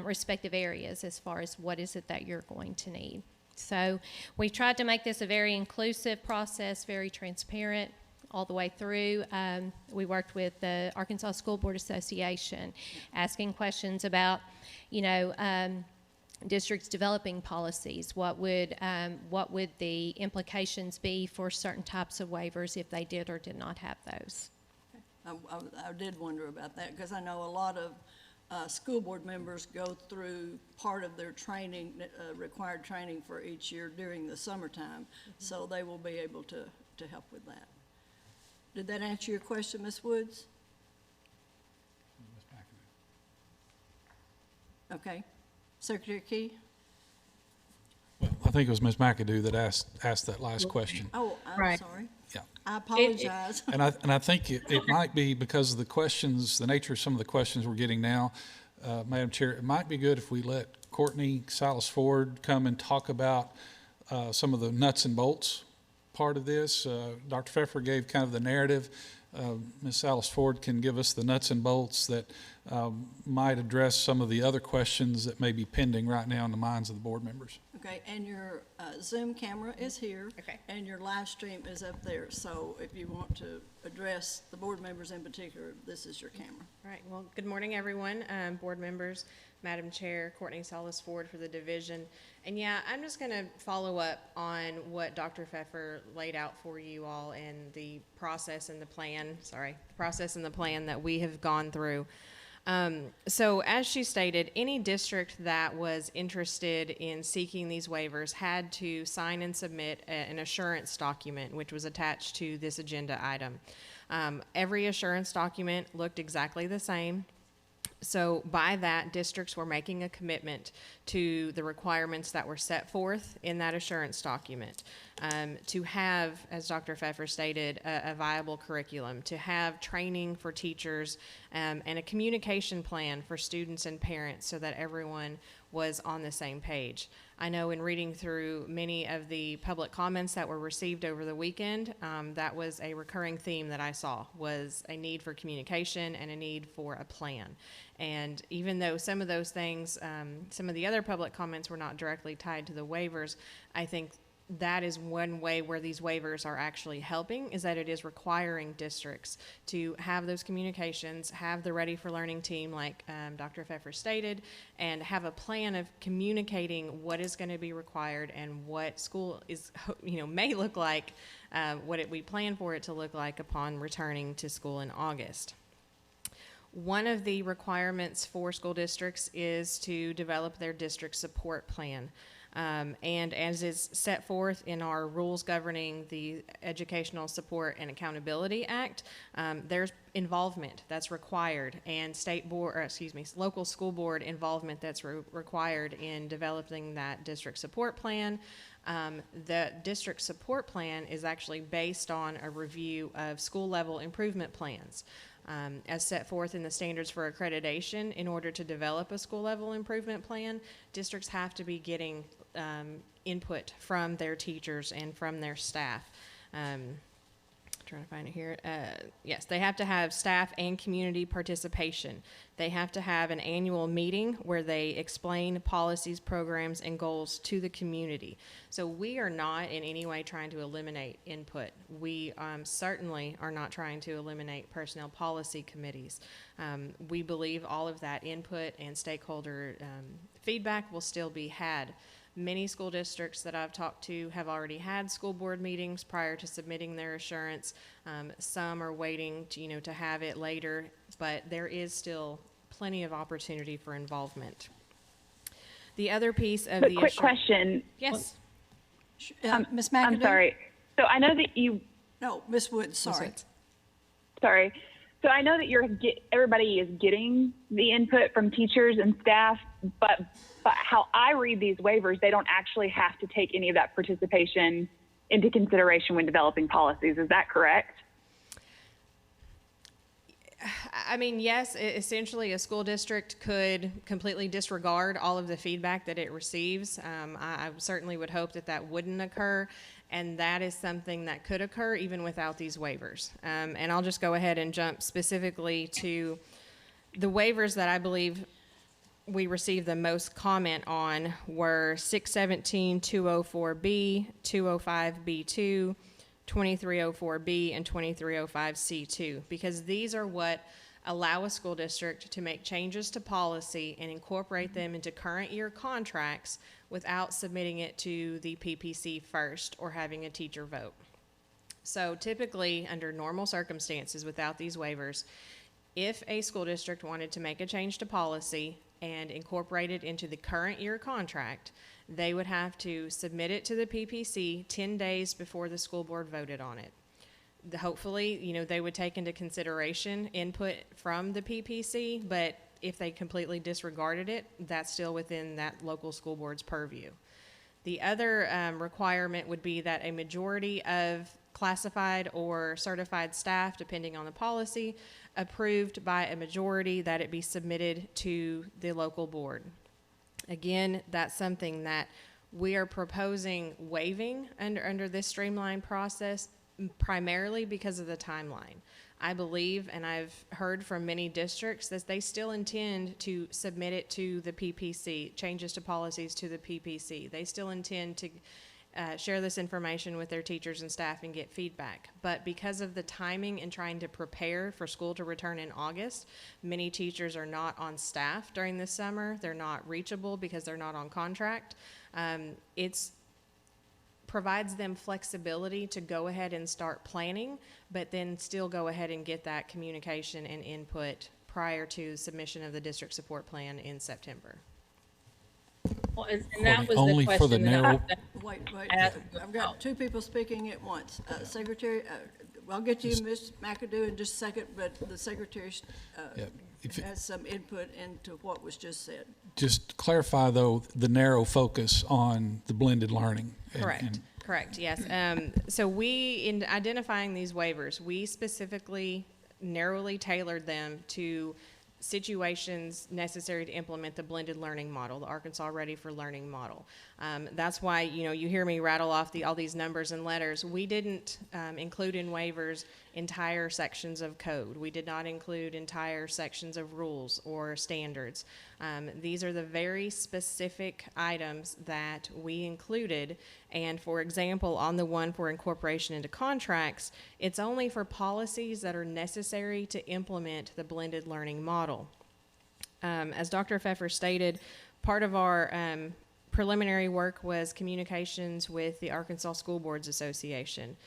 respective areas as far as what is it that you're going to need. So we've tried to make this a very inclusive process, very transparent all the way through. We worked with the Arkansas School Board Association, asking questions about, districts developing policies. What would the implications be for certain types of waivers if they did or did not have those? I did wonder about that, because I know a lot of school board members go through part of their training, required training for each year during the summertime, so they will be able to help with that. Did that answer your question, Ms. Woods? Okay. Secretary Key? Well, I think it was Ms. McAdoo that asked that last question. Oh, I'm Right. sorry. Yeah. I apologize. And I think it might be because of the questions, the nature of some of the questions we're getting now, Madam Chair, it might be good if we let Courtney Silas Ford come and talk about some of the nuts and bolts part of this. Dr. Pfeffer gave kind of the narrative. Ms. Silas Ford can give us the nuts and bolts that might address some of the other questions that may be pending right now in the minds of the board members. Okay, and your Zoom camera is here. Okay. And your live stream is up there. So if you want to address the board members in particular, this is your camera. All right, well, good morning, everyone, board members, Madam Chair, Courtney Salas Ford for the division. And yeah, I'm just going to follow up on what Dr. Pfeffer laid out for you all in the process and the plan, that we have gone through. So as she stated, any district that was interested in seeking these waivers had to sign and submit an assurance document, which was attached to this agenda item. Every assurance document looked exactly the same. So by that, districts were making a commitment to the requirements that were set forth in that assurance document, to have, as Dr. Pfeffer stated, a viable curriculum, to have training for teachers, and a communication plan for students and parents so that everyone was on the same page. I know in reading through many of the public comments that were received over the weekend, that was a recurring theme that I saw, was a need for communication and a need for a plan. And even though some of those things, some of the other public comments were not directly tied to the waivers, I think that is one way where these waivers are actually helping, is that it is requiring districts to have those communications, have the Ready for Learning team like Dr. Pfeffer stated, and have a plan of communicating what is going to be required and what school is, may look like, we plan for it to look like upon returning to school in August. One of the requirements for school districts is to develop their district support plan. And as is set forth in our rules governing the Educational Support and Accountability Act, there's involvement that's required, and local school board involvement that's required in developing that district support plan. The district support plan is actually based on a review of school level improvement plans. As set forth in the standards for accreditation, in order to develop a school level improvement plan, districts have to be getting input from their teachers and from their staff. Trying to find it here. Yes, they have to have staff and community participation. They have to have an annual meeting where they explain policies, programs, and goals to the community. So we are not in any way trying to eliminate input. We certainly are not trying to eliminate personnel policy committees. We believe all of that input and stakeholder feedback will still be had. Many school districts that I've talked to have already had school board meetings prior to submitting their assurance. Some are waiting to, to have it later, but there is still plenty of opportunity for involvement. The other piece of the quick question. Yes. Ms. McAdoo? I'm sorry. So I know that you. No, Ms. Woods, sorry. Sorry. So I know that everybody is getting the input from teachers and staff, but how I read these waivers, they don't actually have to take any of that participation into consideration when developing policies. Is that correct? I mean, yes, essentially a school district could completely disregard all of the feedback that it receives. I certainly would hope that that wouldn't occur, and that is something that could occur even without these waivers. And I'll just go ahead and jump specifically to the waivers that I believe we received the most comment on were 617-204B, 205B2, 2304B, and 2305C2, because these are what allow a school district to make changes to policy and incorporate them into current year contracts without submitting it to the PPC first or having a teacher vote. So typically, under normal circumstances without these waivers, if a school district wanted to make a change to policy and incorporate it into the current year contract, they would have to submit it to the PPC 10 days before the school board voted on it. Hopefully, they would take into consideration input from the PPC, but if they completely disregarded it, that's still within that local school board's purview. The other requirement would be that a majority of classified or certified staff, depending on the policy, approved by a majority that it be submitted to the local board. Again, that's something that we are proposing waiving under this streamlined process, primarily because of the timeline. I believe, and I've heard from many districts, that they still intend to submit it to the PPC, changes to policies to the PPC. They still intend to share this information with their teachers and staff and get feedback. But because of the timing and trying to prepare for school to return in August, many teachers are not on staff during this summer. They're not reachable because they're not on contract. It's provides them flexibility to go ahead and start planning, but then still go ahead and get that communication and input prior to submission of the district support plan in September. Well, and that was Only the for the question that narrow. Wait, asked I've got two people speaking at once. Secretary, I'll get you, Ms. McAdoo, in just a second, but the secretary Yeah, if it- has some input into what was just said. Just clarify, though, the narrow focus on the blended learning. Correct, yes. So in identifying these waivers, we specifically narrowly tailored them to situations necessary to implement the blended learning model, the Arkansas Ready for Learning model. That's why, you hear me rattle off all these numbers and letters. We didn't include in waivers entire sections of code. We did not include entire sections of rules or standards. These are the very specific items that we included. And for example, on the one for incorporation into contracts, it's only for policies that are necessary to implement the blended learning model. As Dr. Pfeffer stated, part of our preliminary work was communications with the Arkansas School Boards Association.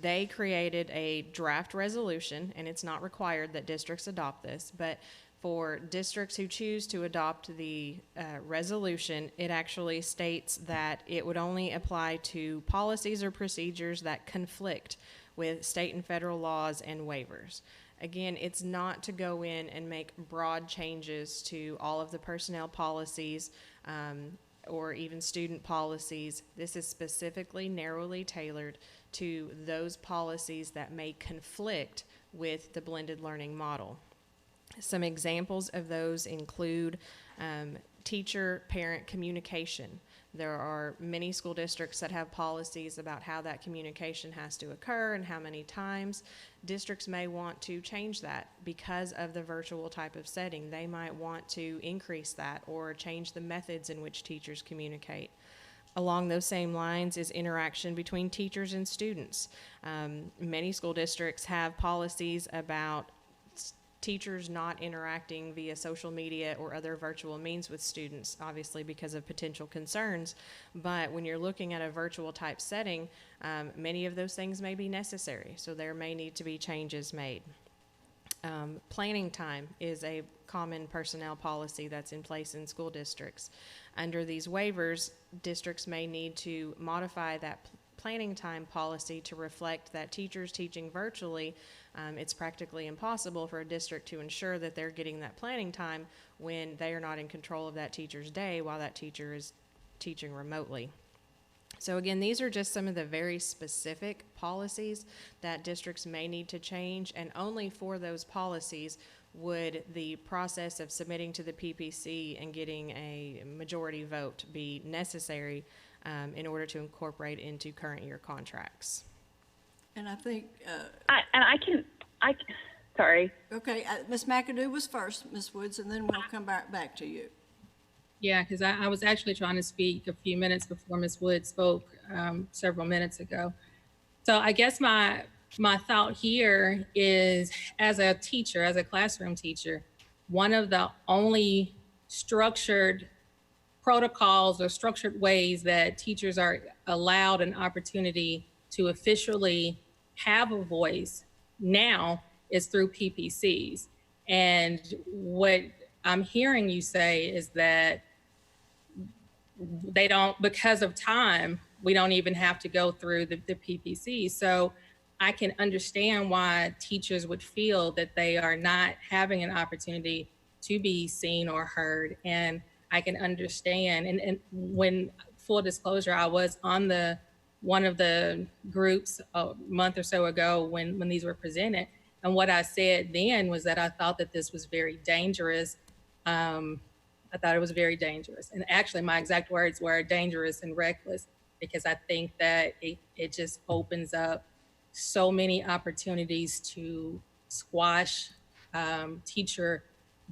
They created a draft resolution, and it's not required that districts adopt this, but for districts who choose to adopt the resolution, it actually states that it would only apply to policies or procedures that conflict with state and federal laws and waivers. Again, it's not to go in and make broad changes to all of the personnel policies or even student policies. This is specifically narrowly tailored to those policies that may conflict with the blended learning model. Some examples of those include teacher-parent communication. There are many school districts that have policies about how that communication has to occur and how many times. Districts may want to change that because of the virtual type of setting. They might want to increase that or change the methods in which teachers communicate. Along those same lines is interaction between teachers and students. Many school districts have policies about teachers not interacting via social media or other virtual means with students, obviously because of potential concerns. But when you're looking at a virtual type setting, many of those things may be necessary, so there may need to be changes made. Planning time is a common personnel policy that's in place in school districts. Under these waivers, districts may need to modify that planning time policy to reflect that teachers teaching virtually, it's practically impossible for a district to ensure that they're getting that planning time when they are not in control of that teacher's day while that teacher is teaching remotely. So again, these are just some of the very specific policies that districts may need to change, and only for those policies would the process of submitting to the PPC and getting a majority vote be necessary in order to incorporate into current year contracts. And I think, Sorry. okay, Ms. McAdoo was first, Ms. Woods, and then we'll come back to you. Yeah, because I was actually trying to speak a few minutes before Ms. Wood spoke several minutes ago. So I guess my thought here is, as a teacher, as a classroom teacher, one of the only structured protocols or structured ways that teachers are allowed an opportunity to officially have a voice now is through PPCs. And what I'm hearing you say is that they don't, because of time, we don't even have to go through the PPC. So I can understand why teachers would feel that they are not having an opportunity to be seen or heard. And I can understand, and when, full disclosure, I was on one of the groups a month or so ago when these were presented. And what I said then was that I thought that this was very dangerous. I thought it was very dangerous. And actually my exact words were dangerous and reckless, because I think that it just opens up so many opportunities to squash teacher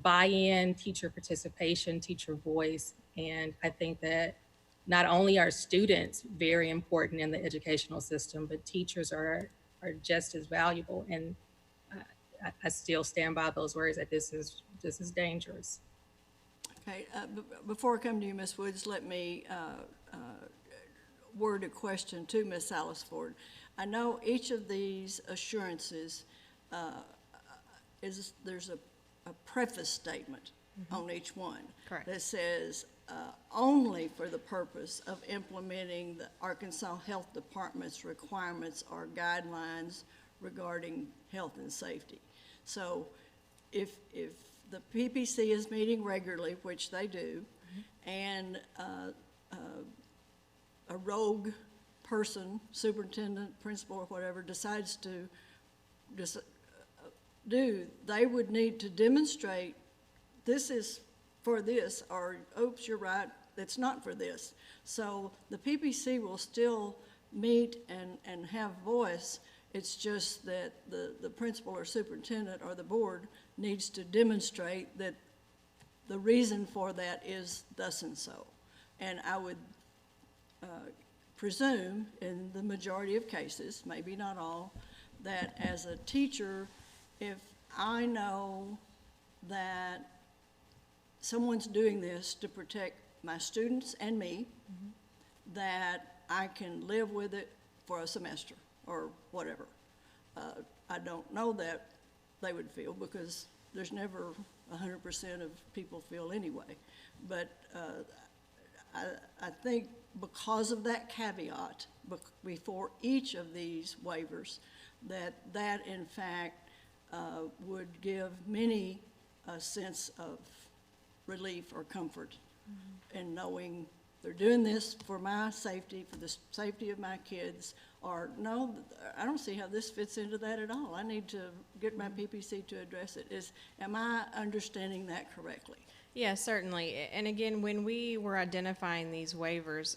buy-in, teacher participation, teacher voice. And I think that not only are students very important in the educational system, but teachers are just as valuable. And I still stand by those words that this is dangerous. Okay, before I come to you, Ms. Woods, let me word a question to Ms. Salisford. I know each of these assurances there's a preface statement on each one. Correct. That says only for the purpose of implementing the Arkansas Health Department's requirements or guidelines regarding health and safety. So if the PPC is meeting regularly, which they do, and a rogue person, superintendent, principal, or whatever, decides to they would need to demonstrate this is for this, or oops, you're right, it's not for this. So the PPC will still meet and have voice. It's just that the principal or superintendent or the board needs to demonstrate that the reason for that is thus and so. And I would presume in the majority of cases, maybe not all, that as a teacher, if I know that someone's doing this to protect my students and me, that I can live with it for a semester or whatever. I don't know that they would feel, because there's never 100% of people feel anyway. But I think because of that caveat before each of these waivers, that in fact would give many a sense of relief or comfort in knowing they're doing this for my safety, for the safety of my kids, or no, I don't see how this fits into that at all. I need to get my PPC to address it. Am I understanding that correctly? Yeah, certainly. And again, when we were identifying these waivers,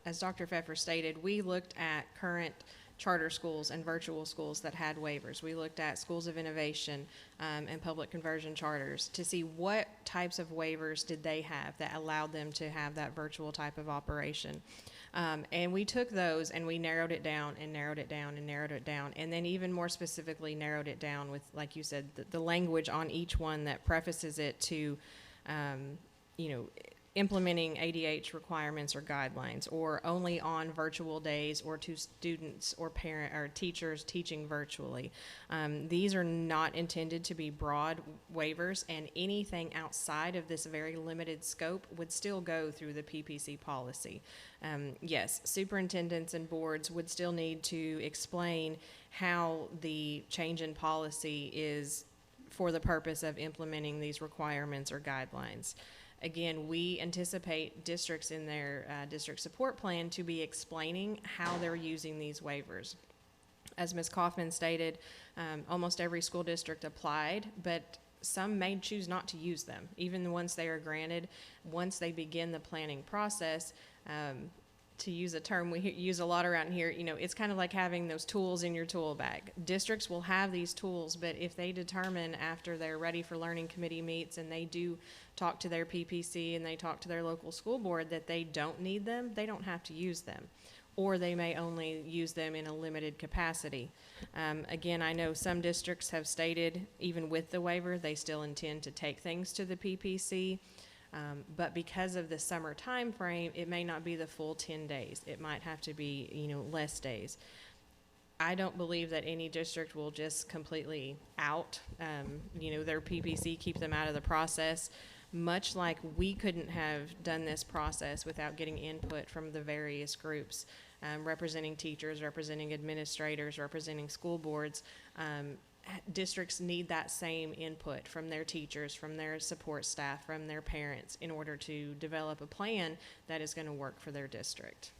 as Dr. Pfeffer stated, we looked at current charter schools and virtual schools that had waivers. We looked at schools of innovation and public conversion charters to see what types of waivers did they have that allowed them to have that virtual type of operation. And we took those and we narrowed it down and narrowed it down and narrowed it down, and then even more specifically narrowed it down with, like you said, the language on each one that prefaces it to, implementing ADH requirements or guidelines, or only on virtual days, or to students or parent or teachers teaching virtually. These are not intended to be broad waivers, and anything outside of this very limited scope would still go through the PPC policy. Yes, superintendents and boards would still need to explain how the change in policy is for the purpose of implementing these requirements or guidelines. Again, we anticipate districts in their district support plan to be explaining how they're using these waivers. As Ms. Kaufman stated, almost every school district applied, but some may choose not to use them. Even once they are granted, once they begin the planning process, to use a term we use a lot around here, it's kind of like having those tools in your tool bag. Districts will have these tools, but if they determine after their Ready for Learning committee meets and they do talk to their PPC and they talk to their local school board that they don't need them, they don't have to use them. Or they may only use them in a limited capacity. Again, I know some districts have stated, even with the waiver, they still intend to take things to the PPC. But because of the summer time frame, it may not be the full 10 days. It might have to be, less days. I don't believe that any district will just completely out, their PPC, keep them out of the process. Much like we couldn't have done this process without getting input from the various groups, representing teachers, representing administrators, representing school boards. Districts need that same input from their teachers, from their support staff, from their parents in order to develop a plan that is going to work for their district.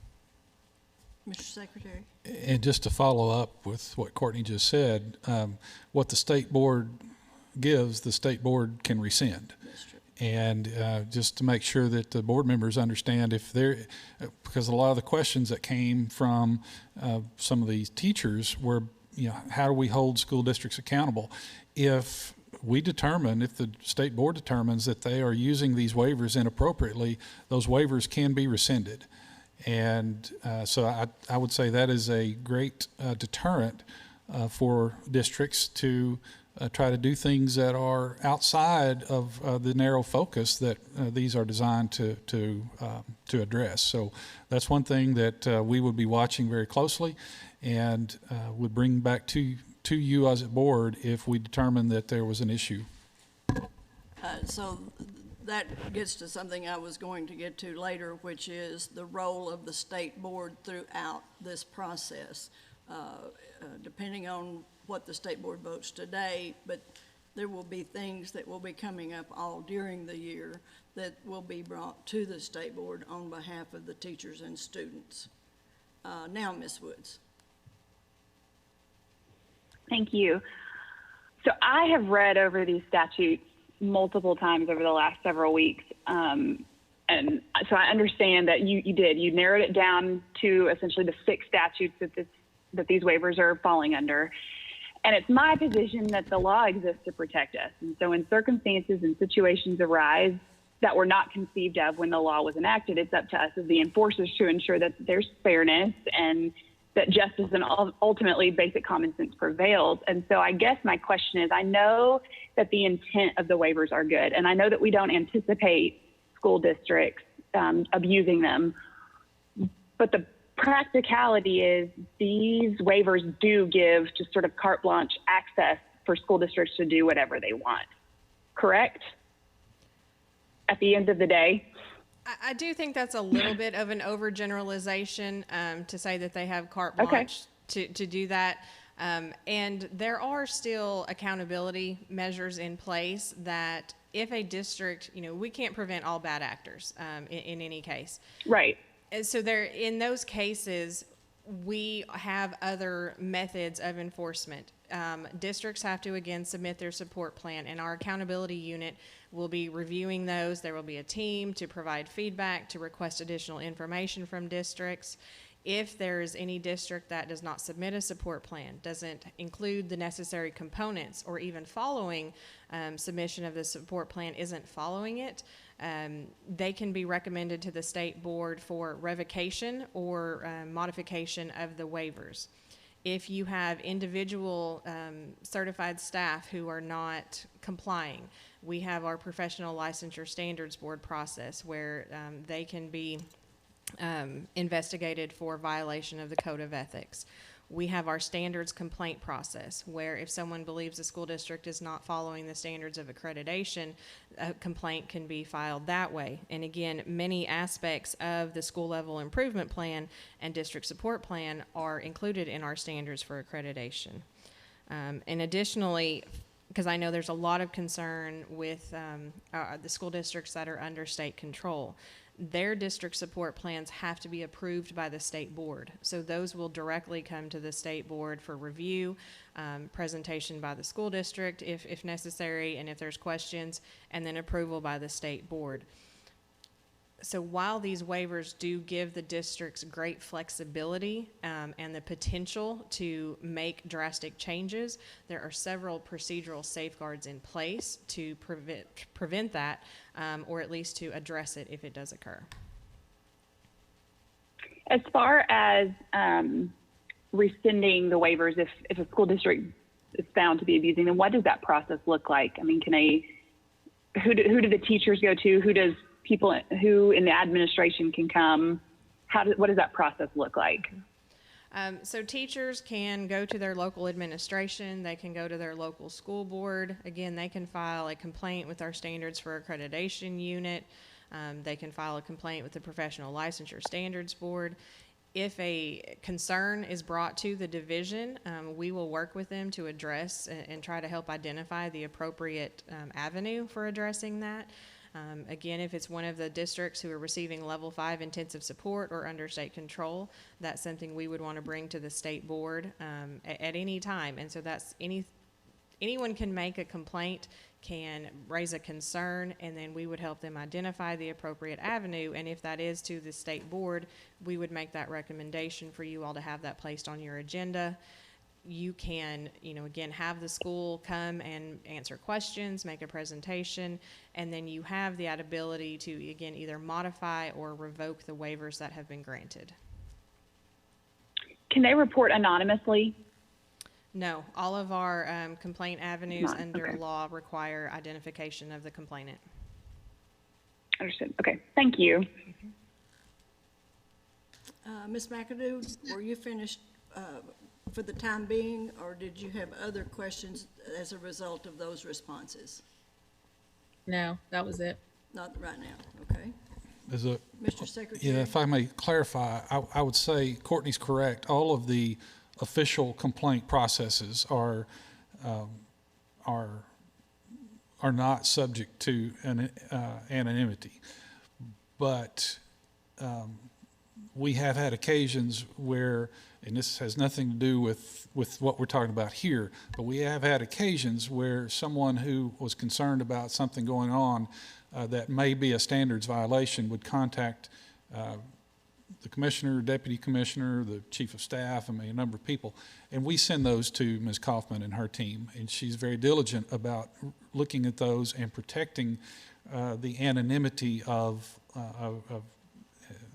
Mr. Secretary? And just to follow up with what Courtney just said, what the state board gives, the state board can rescind. That's true. And just to make sure that the board members understand, if they're, because a lot of the questions that came from some of these teachers were, how do we hold school districts accountable? If the state board determines that they are using these waivers inappropriately, those waivers can be rescinded. And so I would say that is a great deterrent for districts to try to do things that are outside of the narrow focus that these are designed to address. So that's one thing that we would be watching very closely, and would bring back to you as a board if we determine that there was an issue. So that gets to something I was going to get to later, which is the role of the state board throughout this process. Depending on what the state board votes today, but there will be things that will be coming up all during the year that will be brought to the state board on behalf of the teachers and students. Now, Ms. Woods. Thank you. So I have read over these statutes multiple times over the last several weeks. And so I understand that you narrowed it down to essentially the 6 statutes that these waivers are falling under. And it's my position that the law exists to protect us. And so when circumstances and situations arise that were not conceived of when the law was enacted, it's up to us as the enforcers to ensure that there's fairness and that justice and ultimately basic common sense prevails. And so I guess my question is, I know that the intent of the waivers are good, and I know that we don't anticipate school districts abusing them, but the practicality is these waivers do give just sort of carte blanche access for school districts to do whatever they want, correct? At the end of the day? I do think that's a little bit of an overgeneralization to say that they have carte blanche to do that. And there are still accountability measures in place that if a district, we can't prevent all bad actors in any case. Right. And so there, in those cases, we have other methods of enforcement. Districts have to, again, submit their support plan, and our accountability unit will be reviewing those. There will be a team to provide feedback, to request additional information from districts. If there's any district that does not submit a support plan, doesn't include the necessary components, or even following submission of the support plan isn't following it, they can be recommended to the state board for revocation or modification of the waivers. If you have individual certified staff who are not complying, we have our professional licensure standards board process where they can be investigated for violation of the code of ethics. We have our standards complaint process where if someone believes the school district is not following the standards of accreditation, a complaint can be filed that way. And again, many aspects of the school level improvement plan and district support plan are included in our standards for accreditation. And additionally, because I know there's a lot of concern with the school districts that are under state control, their district support plans have to be approved by the state board. So those will directly come to the state board for review, presentation by the school district if necessary, and if there's questions, and then approval by the state board. So while these waivers do give the districts great flexibility and the potential to make drastic changes, there are several procedural safeguards in place to prevent that, or at least to address it if it does occur. As far as rescinding the waivers, if a school district is found to be abusing them, what does that process look like? I mean, who do the teachers go to? Who in the administration can come? What does that process look like? So teachers can go to their local administration. They can go to their local school board. Again, they can file a complaint with our standards for accreditation unit. They can file a complaint with the professional licensure standards board. If a concern is brought to the division, we will work with them to address and try to help identify the appropriate avenue for addressing that. Again, if it's one of the districts who are receiving level 5 intensive support or under state control, that's something we would want to bring to the state board at any time. And so that's anyone can make a complaint, can raise a concern, and then we would help them identify the appropriate avenue. And if that is to the state board, we would make that recommendation for you all to have that placed on your agenda. You can, again, have the school come and answer questions, make a presentation, and then you have the ability to, again, either modify or revoke the waivers that have been granted. Can they report anonymously? No, all of our complaint avenues under law require identification of the complainant. Understood. Okay, thank you. Ms. McAdoo, were you finished for the time being, or did you have other questions as a result of those responses? No, that was it. Not right now, okay. Mr. Secretary? Yeah, if I may clarify, I would say Courtney's correct. All of the official complaint processes are not subject to anonymity, but we have had occasions where, and this has nothing to do with what we're talking about here, but we have had occasions where someone who was concerned about something going on that may be a standards violation would contact the commissioner, deputy commissioner, the chief of staff, a number of people, and we send those to Ms. Kaufman and her team, and she's very diligent about looking at those and protecting the anonymity of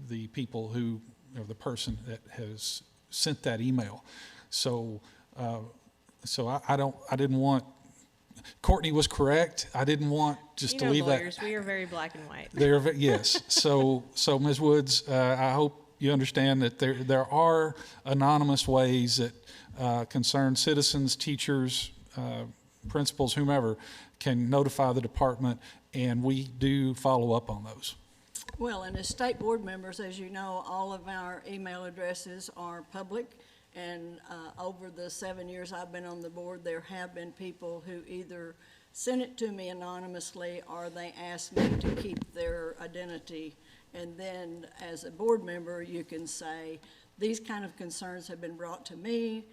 the people who, the person that has sent that email. So I didn't want, Courtney was correct. I didn't want just to leave lawyers, that. we are very black and white. Yes. So Ms. Woods, I hope you understand that there are anonymous ways that concerned citizens, teachers, principals, whomever, can notify the department, and we do follow up on those. Well, and as state board members, as you know, all of our email addresses are public, And over the 7 years I've been on the board, there have been people who either sent it to me anonymously or they asked me to keep their identity. And then as a board member, you can say, these kind of concerns have been brought to me.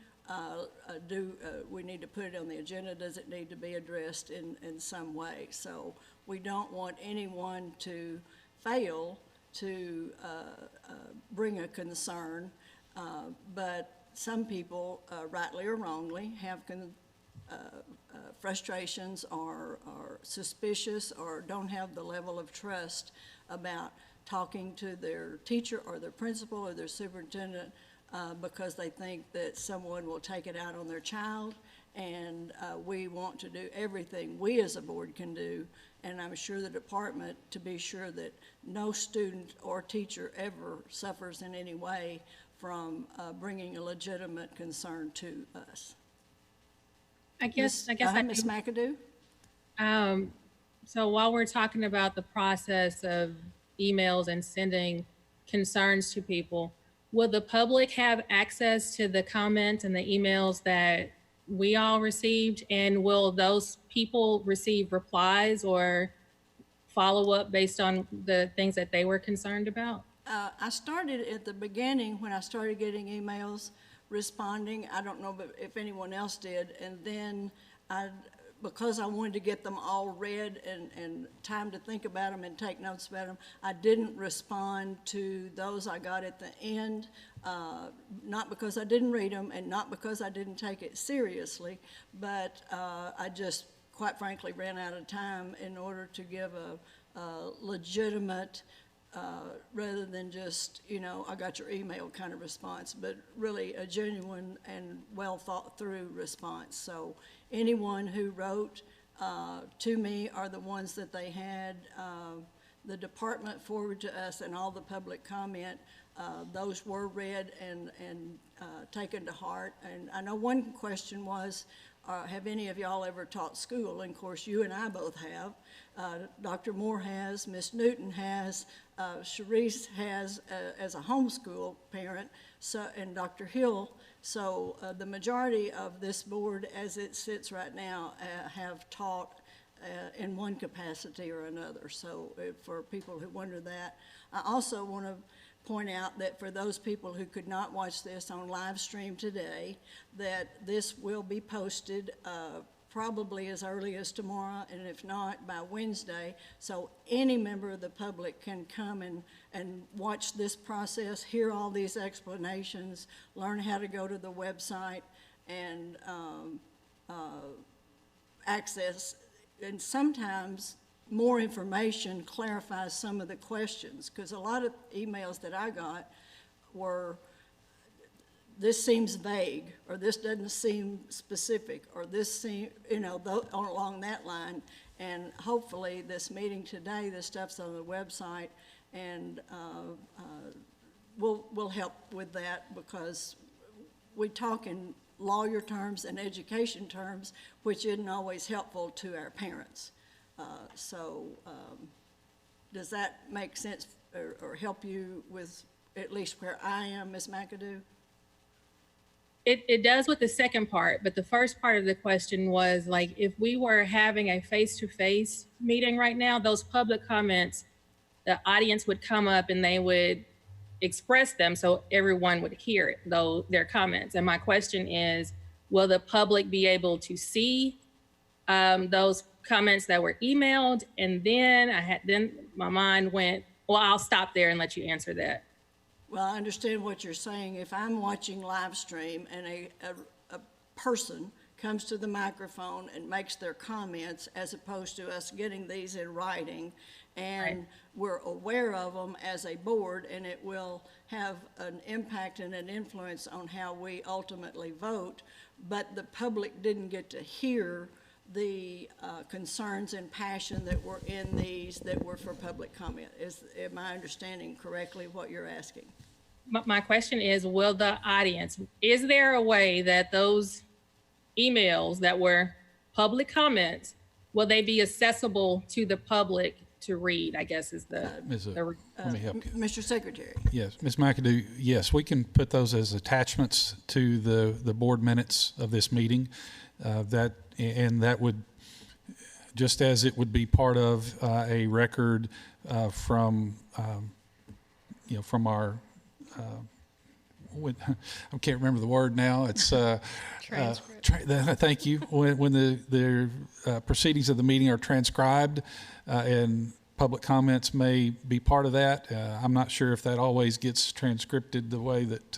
We need to put it on the agenda? Does it need to be addressed in some way? So we don't want anyone to fail to bring a concern, but some people, rightly or wrongly, have frustrations or suspicious or don't have the level of trust about talking to their teacher or their principal or their superintendent because they think that someone will take it out on their child. And we want to do everything we as a board can do, and I'm sure the department, to be sure that no student or teacher ever suffers in any way from bringing a legitimate concern to us. I guess Ms. McAdoo? So while we're talking about the process of emails and sending concerns to people, will the public have access to the comments and the emails that we all received? And will those people receive replies or follow up based on the things that they were concerned about? I started at the beginning when I started getting emails responding. I don't know if anyone else did. And then because I wanted to get them all read and time to think about them and take notes about them, I didn't respond to those I got at the end, not because I didn't read them and not because I didn't take it seriously, but I just, quite frankly, ran out of time in order to give a legitimate, rather than just, I got your email kind of response, but really a genuine and well thought through response. So anyone who wrote to me are the ones that they had the department forward to us, and all the public comment, those were read and taken to heart. And I know one question was, have any of y'all ever taught school? And of course, you and I both have. Dr. Moore has, Ms. Newton has, Sharice has as a homeschool parent, and Dr. Hill. So the majority of this board, as it sits right now, have taught in one capacity or another. So for people who wonder that, I also want to point out that for those people who could not watch this on live stream today, that this will be posted probably as early as tomorrow, and if not, by Wednesday. So any member of the public can come and watch this process, hear all these explanations, learn how to go to the website and access. And sometimes more information clarifies some of the questions, because a lot of emails that I got were, this seems vague, or this doesn't seem specific, or this seems, along that line. And hopefully this meeting today, this stuff's on the website, and we'll help with that, because we talk in lawyer terms and education terms, which isn't always helpful to our parents. Does that make sense or help you with at least where I am, Ms. McAdoo? It does with the second part, but the first part of the question was, like, if we were having a face-to-face meeting right now, those public comments, the audience would come up and they would express them so everyone would hear it, though their comments. And my question is, will the public be able to see those comments that were emailed? And then my mind went, well, I'll stop there and let you answer that. Well, I understand what you're saying. If I'm watching live stream and a person comes to the microphone and makes their comments, as opposed to us getting these in writing, and right, we're aware of them as a board, and it will have an impact and an influence on how we ultimately vote, but the public didn't get to hear the concerns and passion that were in these that were for public comment. Am I understanding correctly what you're asking? My question is, will the audience, is there a way that those emails that were public comments, will they be accessible to the public to read, I guess is Ms. Zook, let me help you. Mr. Secretary. Yes, Ms. McAdoo, yes, we can put those as attachments to the board minutes of this meeting. That would, just as it would be part of a record from our, I can't remember the word now. It's thank you. When the proceedings of the meeting are transcribed and public comments may be part of that. I'm not sure if that always gets transcripted the way that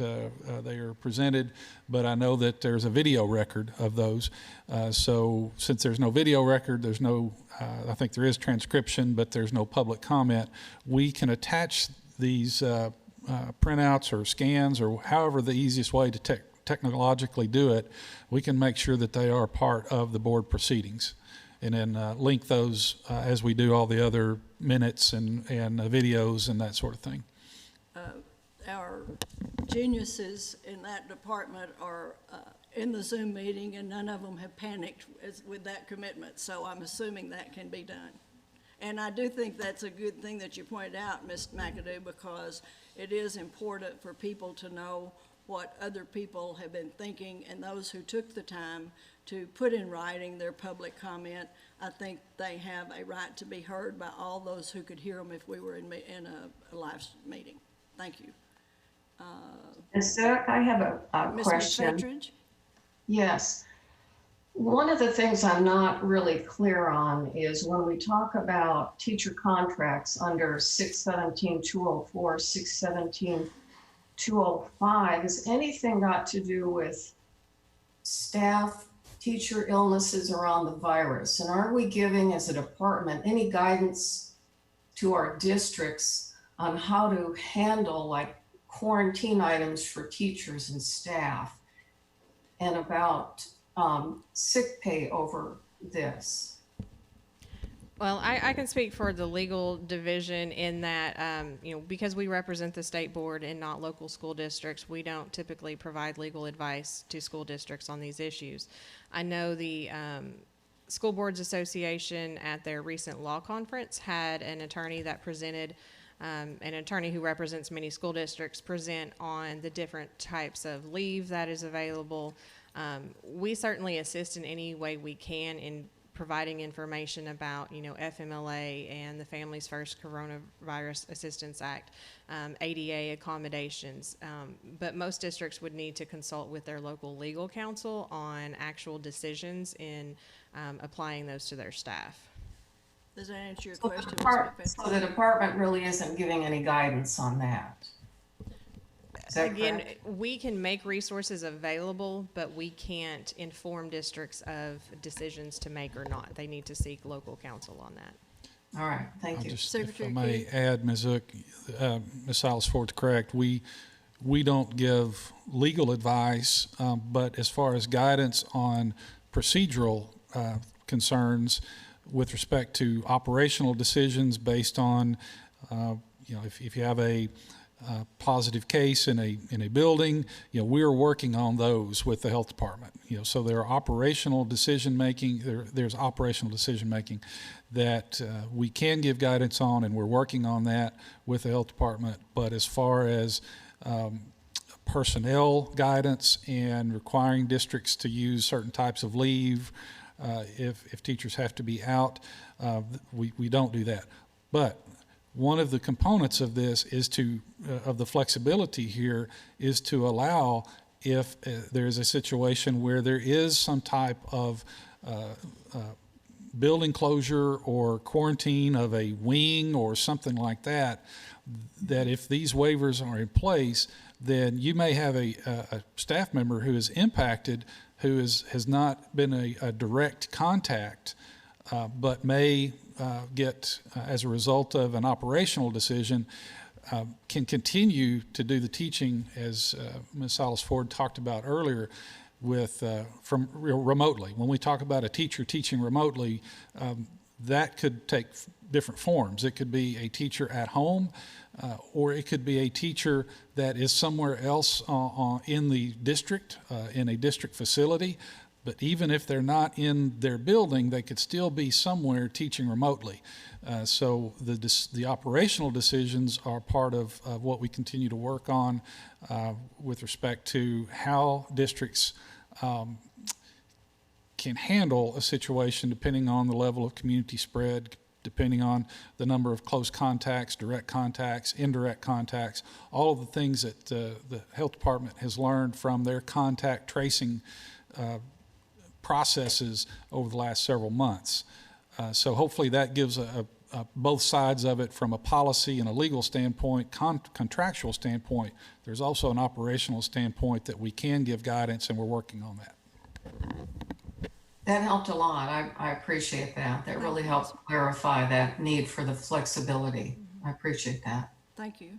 they are presented, but I know that there's a video record of those. So since there's no video record, there's no, I think there is transcription, but there's no public comment. We can attach these printouts or scans or however the easiest way to technologically do it. We can make sure that they are part of the board proceedings, and then link those as we do all the other minutes and videos and that sort of thing. Our geniuses in that department are in the Zoom meeting, and none of them have panicked with that commitment, so I'm assuming that can be done. And I do think that's a good thing that you pointed out, Ms. McAdoo, because it is important for people to know what other people have been thinking, and those who took the time to put in writing their public comment, I think they have a right to be heard by all those who could hear them if we were in a live meeting. Thank you. Sir, I have a Ms. question. McFetridge? Yes. One of the things I'm not really clear on is when we talk about teacher contracts under 617-204, 617-205, has anything got to do with staff, teacher illnesses around the virus? And are we giving as a department any guidance to our districts on how to handle like quarantine items for teachers and staff, and about sick pay over this? Well, I can speak for the legal division in that, because we represent the state board and not local school districts, we don't typically provide legal advice to school districts on these issues. I know the School Boards Association at their recent law conference had an attorney that presented, an attorney who represents many school districts, present on the different types of leave that is available. We certainly assist in any way we can in providing information about, FMLA and the Families First Coronavirus Assistance Act, ADA accommodations. But most districts would need to consult with their local legal counsel on actual decisions in applying those to their staff. Does that answer your So question, so the department really isn't giving any guidance on that? Again, correct? we can make resources available, but we can't inform districts of decisions to make or not. They need to seek local counsel on that. All right, thank you. Just, if I Secretary may Keith? add, Ms. Zook, Ms. Silas Ford's correct. We don't give legal advice, but as far as guidance on procedural concerns with respect to operational decisions based on, if you have a positive case in a building, we're working on those with the health department. So there are operational decision making. There's operational decision making that we can give guidance on, and we're working on that with the health department. But as far as personnel guidance and requiring districts to use certain types of leave, if teachers have to be out, we don't do that. But one of the components of this is of the flexibility here is to allow, if there is a situation where there is some type of building closure or quarantine of a wing or something like that, that if these waivers are in place, then you may have a staff member who is impacted, who has not been a direct contact, but may get, as a result of an operational decision, can continue to do the teaching, as Ms. Silas Ford talked about earlier, from remotely. When we talk about a teacher teaching remotely, that could take different forms. It could be a teacher at home, or it could be a teacher that is somewhere else in the district, in a district facility, But even if they're not in their building, they could still be somewhere teaching remotely. So the operational decisions are part of what we continue to work on with respect to how districts can handle a situation depending on the level of community spread, depending on the number of close contacts, direct contacts, indirect contacts, all of the things that the health department has learned from their contact tracing processes over the last several months. So hopefully that gives both sides of it from a policy and a legal standpoint, contractual standpoint. There's also an operational standpoint that we can give guidance, and we're working on that. That helped a lot. I appreciate that. That really helped clarify that need for the flexibility. I appreciate that. Thank you.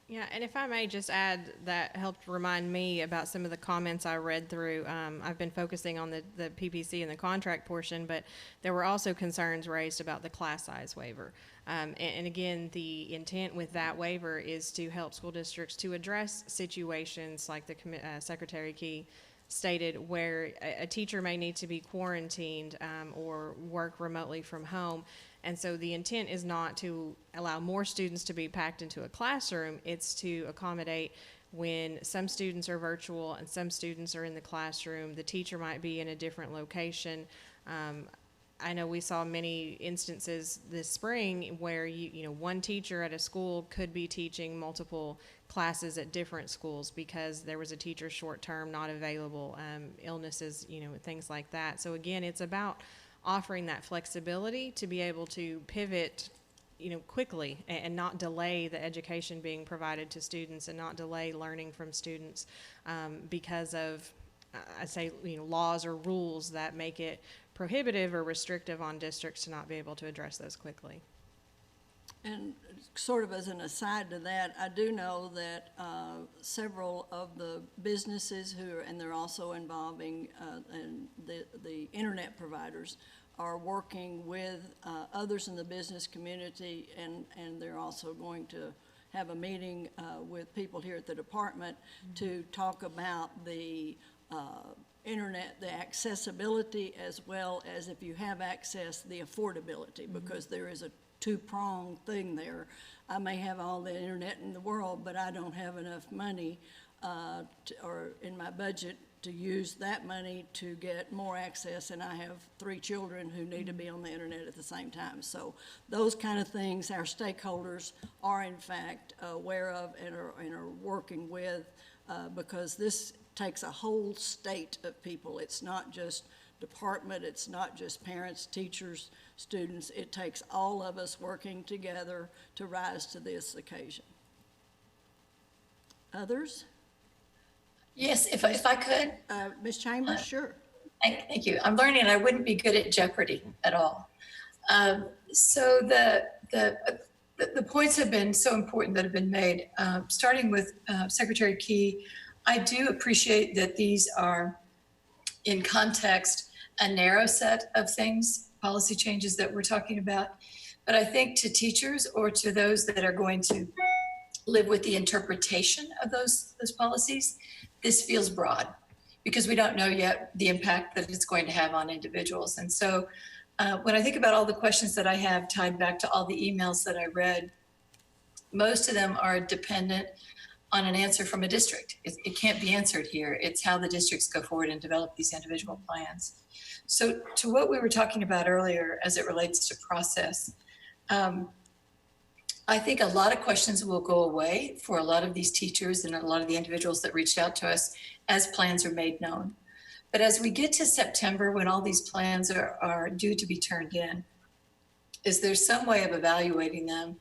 Yeah, and if I may just add, that helped remind me about some of the comments I read through. I've been focusing on the PPC and the contract portion, but there were also concerns raised about the class size waiver. And again, the intent with that waiver is to help school districts to address situations like the Secretary Key stated, where a teacher may need to be quarantined or work remotely from home. And so the intent is not to allow more students to be packed into a classroom. It's to accommodate when some students are virtual and some students are in the classroom. The teacher might be in a different location. I know we saw many instances this spring where you know, one teacher at a school could be teaching multiple classes at different schools because there was a teacher short term not available, illnesses, you know, things like that. So again, it's about offering that flexibility to be able to pivot, you know, quickly and not delay the education being provided to students and not delay learning from students because of, I say, you know, laws or rules that make it prohibitive or restrictive on districts to not be able to address those quickly. And sort of as an aside to that, I do know that several of the businesses and they're also involving and the internet providers are working with others in the business community, and they're also going to have a meeting with people here at the department to talk about the internet, the accessibility, as well as, if you have access, the affordability, because there is a two-pronged thing there. I may have all the internet in the world, but I don't have enough money or in my budget to use that money to get more access, and I have 3 children who need to be on the internet at the same time. So those kind of things our stakeholders are in fact aware of and are working with because this takes a whole state of people. It's not just department, it's not just parents, teachers, students. It takes all of us working together to rise to this occasion. Others? Yes, if I could. Ms. Chambers, sure. Thank you. I'm learning I wouldn't be good at Jeopardy at all. So the points have been so important that have been made. Starting with Secretary Key, I do appreciate that these are in context a narrow set of things, policy changes that we're talking about. But I think to teachers or to those that are going to live with the interpretation of those policies, this feels broad because we don't know yet the impact that it's going to have on individuals. And so when I think about all the questions that I have tied back to all the emails that I read, most of them are dependent on an answer from a district. It can't be answered here. It's how the districts go forward and develop these individual plans. So to what we were talking about earlier as it relates to process, I think a lot of questions will go away for a lot of these teachers and a lot of the individuals that reached out to us as plans are made known. But as we get to September, when all these plans are due to be turned in, is there some way of evaluating them?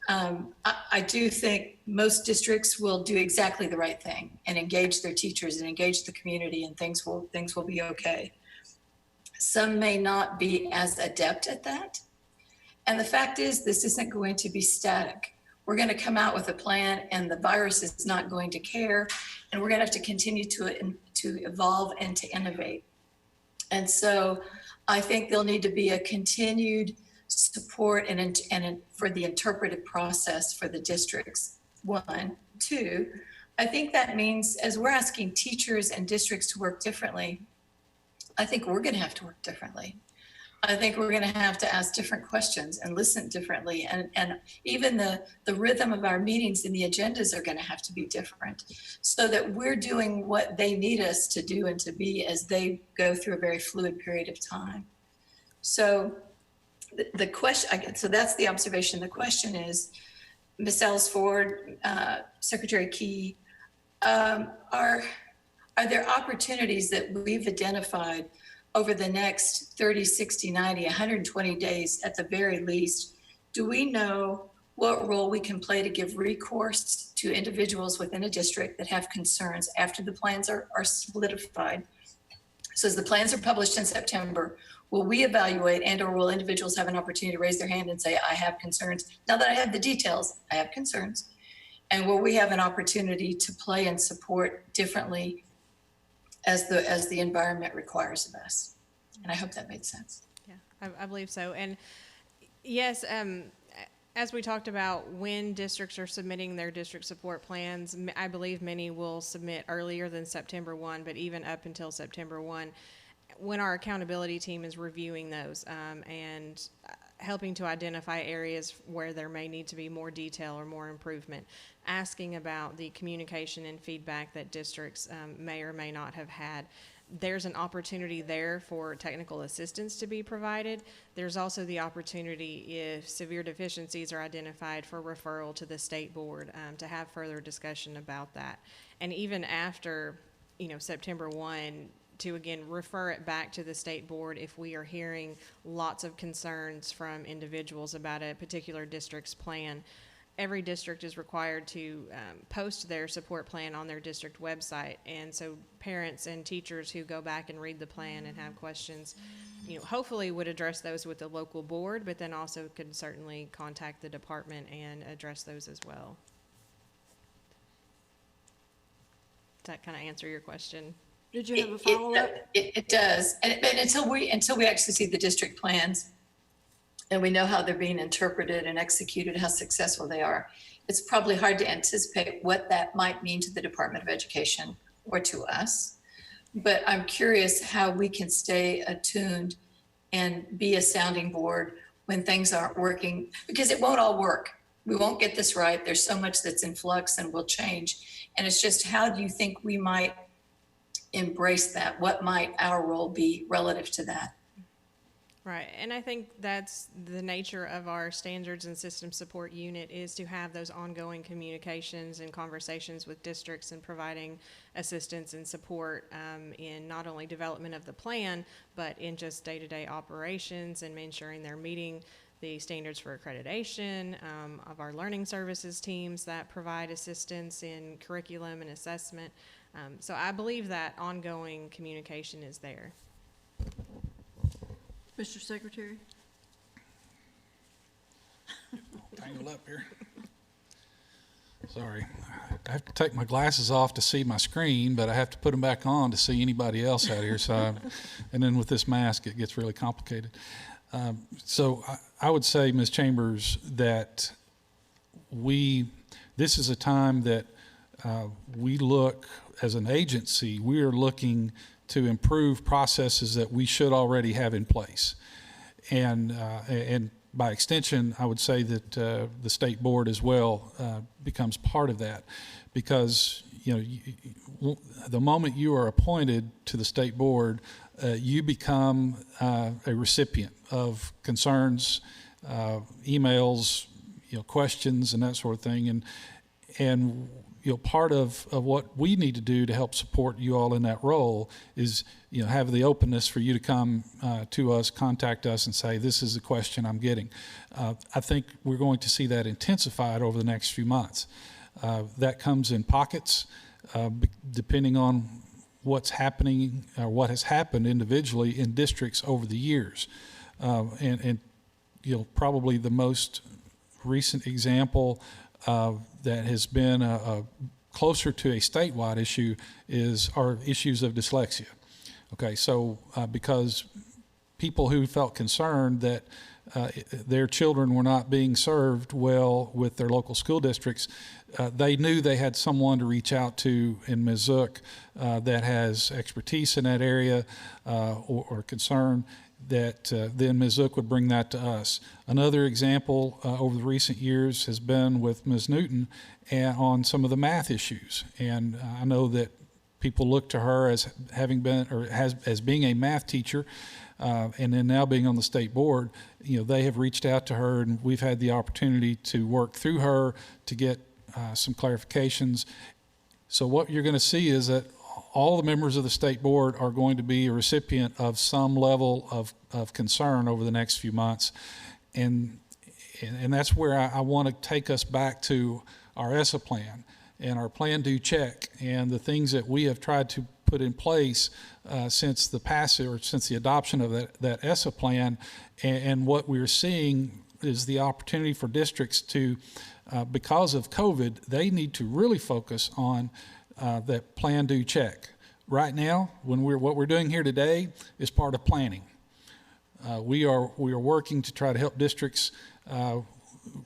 I do think most districts will do exactly the right thing and engage their teachers and engage the community, and things will be okay. Some may not be as adept at that. And the fact is, this isn't going to be static. We're going to come out with a plan and the virus is not going to care. And we're going to have to continue to evolve and to innovate. And so I think there'll need to be a continued support and for the interpretive process for the districts. 1, 2, I think that means as we're asking teachers and districts to work differently, I think we're going to have to work differently. I think we're going to have to ask different questions and listen differently. And even the rhythm of our meetings and the agendas are going to have to be different so that we're doing what they need us to do and to be as they go through a very fluid period of time. So the question, so that's the observation. The question is, Ms. Ellis-Ford, Secretary Key, are there opportunities that we've identified over the next 30, 60, 90, 120 days at the very least? Do we know what role we can play to give recourse to individuals within a district that have concerns after the plans are solidified? So as the plans are published in September, will we evaluate and or will individuals have an opportunity to raise their hand and say, I have concerns? Now that I have the details, I have concerns. And will we have an opportunity to play and support differently as the environment requires of us? And I hope that made sense. Yeah, I believe so. And yes, as we talked about, when districts are submitting their district support plans, I believe many will submit earlier than September 1, but even up until September 1, when our accountability team is reviewing those and helping to identify areas where there may need to be more detail or more improvement, asking about the communication and feedback that districts may or may not have had. There's an opportunity there for technical assistance to be provided. There's also the opportunity, if severe deficiencies are identified, for referral to the state board to have further discussion about that. And even after, September 1, to again refer it back to the state board if we are hearing lots of concerns from individuals about a particular district's plan. Every district is required to post their support plan on their district website, and so parents and teachers who go back and read the plan and have questions, hopefully would address those with the local board, but then also could certainly contact the department and address those as well. Does that kind of answer your question? Did you have a follow-up? It does. And until we actually see the district plans and we know how they're being interpreted and executed, how successful they are, it's probably hard to anticipate what that might mean to the Department of Education or to us. But I'm curious how we can stay attuned and be a sounding board when things aren't working, because it won't all work. We won't get this right. There's so much that's in flux and will change. And it's just, how do you think we might embrace that? What might our role be relative to that? Right, and I think that's the nature of our standards and system support unit, is to have those ongoing communications and conversations with districts and providing assistance and support in not only development of the plan, but in just day-to-day operations and ensuring they're meeting the standards for accreditation of our learning services teams that provide assistance in curriculum and assessment. So I believe that ongoing communication is there. Mr. Secretary? Tangled up here. Sorry. I have to take my glasses off to see my screen, but I have to put them back on to see anybody else out here. And then with this mask, it gets really complicated. So I would say, Ms. Chambers, that this is a time that we look, as an agency, we are looking to improve processes that we should already have in place. And by extension, I would say that the state board as well becomes part of that, because the moment you are appointed to the state board, you become a recipient of concerns, emails, questions, and that sort of thing. And part of what we need to do to help support you all in that role is, have the openness for you to come to us, contact us, and say, this is the question I'm getting. I think we're going to see that intensified over the next few months. That comes in pockets, depending on what's happening or what has happened individually in districts over the years. And probably the most recent example that has been closer to a statewide issue are issues of dyslexia. Okay, so because people who felt concerned that their children were not being served well with their local school districts, they knew they had someone to reach out to in Ms. Zook that has expertise in that area or concern, that then Ms. Zook would bring that to us. Another example over the recent years has been with Ms. Newton on some of the math issues. And I know that people look to her as having been, or as being a math teacher, and then now being on the state board. You know, they have reached out to her, and we've had the opportunity to work through her to get some clarifications. So what you're going to see is that all the members of the state board are going to be a recipient of some level of concern over the next few months. And that's where I want to take us back to our ESSA plan and our plan, do, check, and the things that we have tried to put in place since the passage, or since the adoption of that ESSA plan. And what we're seeing is the opportunity for districts to, because of COVID, they need to really focus on that plan, do, check. Right now, what we're doing here today is part of planning. We are working to try to help districts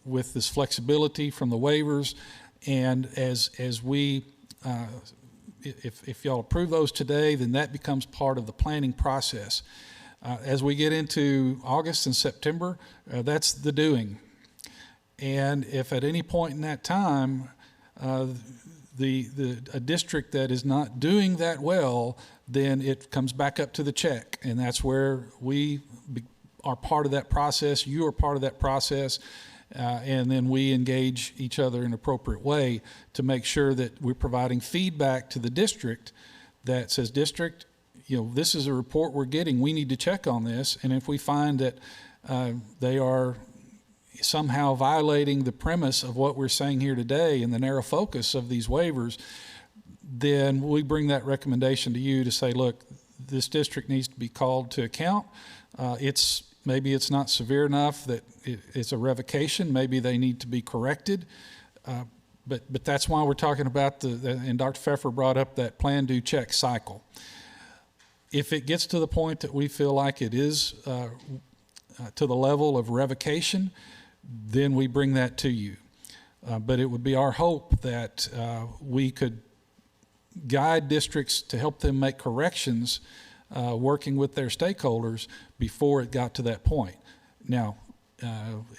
with this flexibility from the waivers, and as we, if y'all approve those today, then that becomes part of the planning process. As we get into August and September, that's the doing. And if at any point in that time, a district that is not doing that well, then it comes back up to the check. And that's where we are part of that process. You are part of that process. And then we engage each other in an appropriate way to make sure that we're providing feedback to the district that says, district, you know, this is a report we're getting. We need to check on this. And if we find that they are somehow violating the premise of what we're saying here today and the narrow focus of these waivers, then we bring that recommendation to you to say, look, this district needs to be called to account. Maybe it's not severe enough that it's a revocation. Maybe they need to be corrected. But that's why we're talking about and Dr. Pfeffer brought up that plan, do, check cycle. If it gets to the point that we feel like it is to the level of revocation, then we bring that to you. But it would be our hope that we could guide districts to help them make corrections, working with their stakeholders before it got to that point. Now,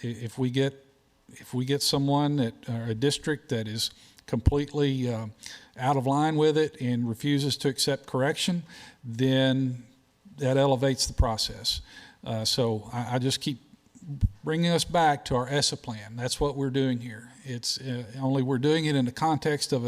if we get someone or a district that is completely out of line with it and refuses to accept correction, then that elevates the process. So I just keep bringing us back to our ESSA plan. That's what we're doing here. It's only we're doing it in the context of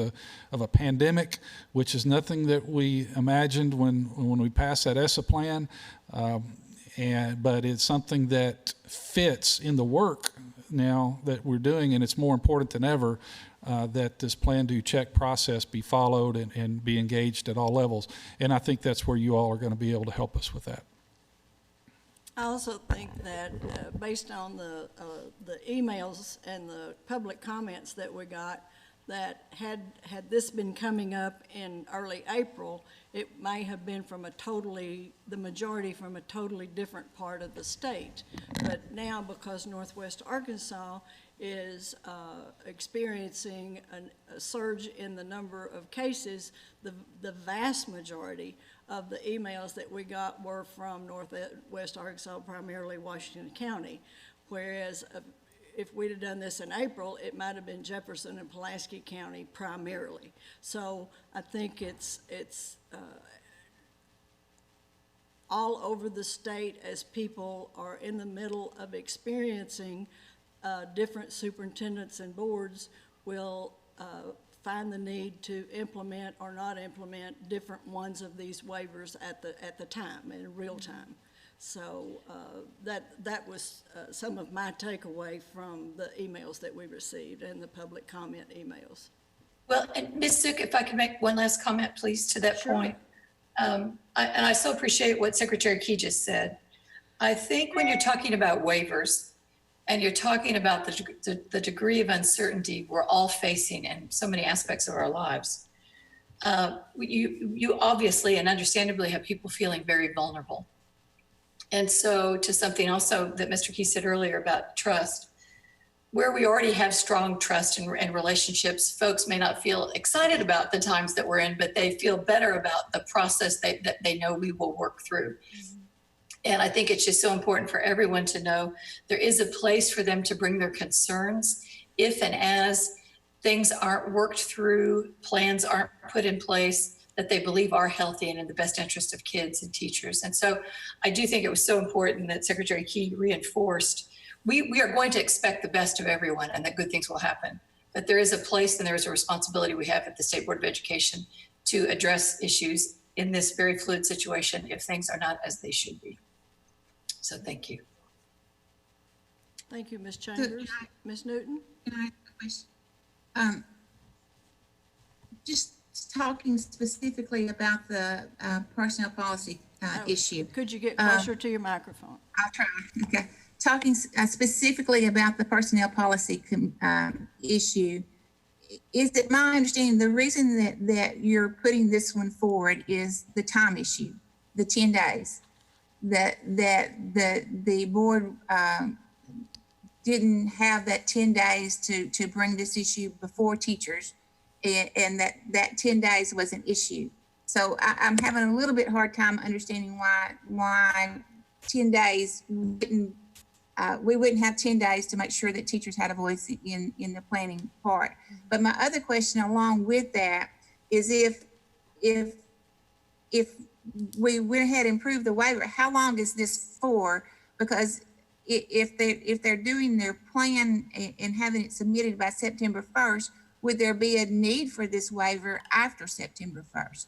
a pandemic, which is nothing that we imagined when we passed that ESSA plan, but it's something that fits in the work now that we're doing, and it's more important than ever that this plan, do, check process be followed and be engaged at all levels. And I think that's where you all are going to be able to help us with that. I also think that based on the emails and the public comments that we got, that had this been coming up in early April, it may have been the majority from a totally different part of the state. But now, because Northwest Arkansas is experiencing a surge in the number of cases, the vast majority of the emails that we got were from Northwest Arkansas, primarily Washington County. Whereas if we'd have done this in April, it might have been Jefferson and Pulaski County primarily. So I think it's all over the state as people are in the middle of experiencing different superintendents and boards will find the need to implement or not implement different ones of these waivers at the time, in real time. So that was some of my takeaway from the emails that we received and the public comment emails. Well, and Ms. Zook, if I could make one last comment, please, to that point. And I so appreciate what Secretary Key just said. I think when you're talking about waivers and you're talking about the degree of uncertainty we're all facing in so many aspects of our lives, you obviously and understandably have people feeling very vulnerable. And so to something also that Mr. Key said earlier about trust, where we already have strong trust and relationships, folks may not feel excited about the times that we're in, but they feel better about the process that they know we will work through. And I think it's just so important for everyone to know there is a place for them to bring their concerns if and as things aren't worked through, plans aren't put in place that they believe are healthy and in the best interest of kids and teachers. And so I do think it was so important that Secretary Key reinforced we are going to expect the best of everyone and that good things will happen. But there is a place and there is a responsibility we have at the State Board of Education to address issues in this very fluid situation if things are not as they should be. So thank you. Thank you, Ms. Chambers. Ms. Newton? Can I ask a question? Just talking specifically about the personnel policy issue. Could you get closer to your microphone? I'll try. Okay. Talking specifically about the personnel policy issue, is it my understanding the reason that you're putting this one forward is the time issue, the 10 days, that the board didn't have that 10 days to bring this issue before teachers, and that 10 days was an issue. So I'm having a little bit hard time understanding why 10 days we wouldn't have 10 days to make sure that teachers had a voice in the planning part. But my other question along with that is if we went ahead and approved the waiver, how long is this for? Because if they're doing their plan and having it submitted by September 1st, would there be a need for this waiver after September 1st?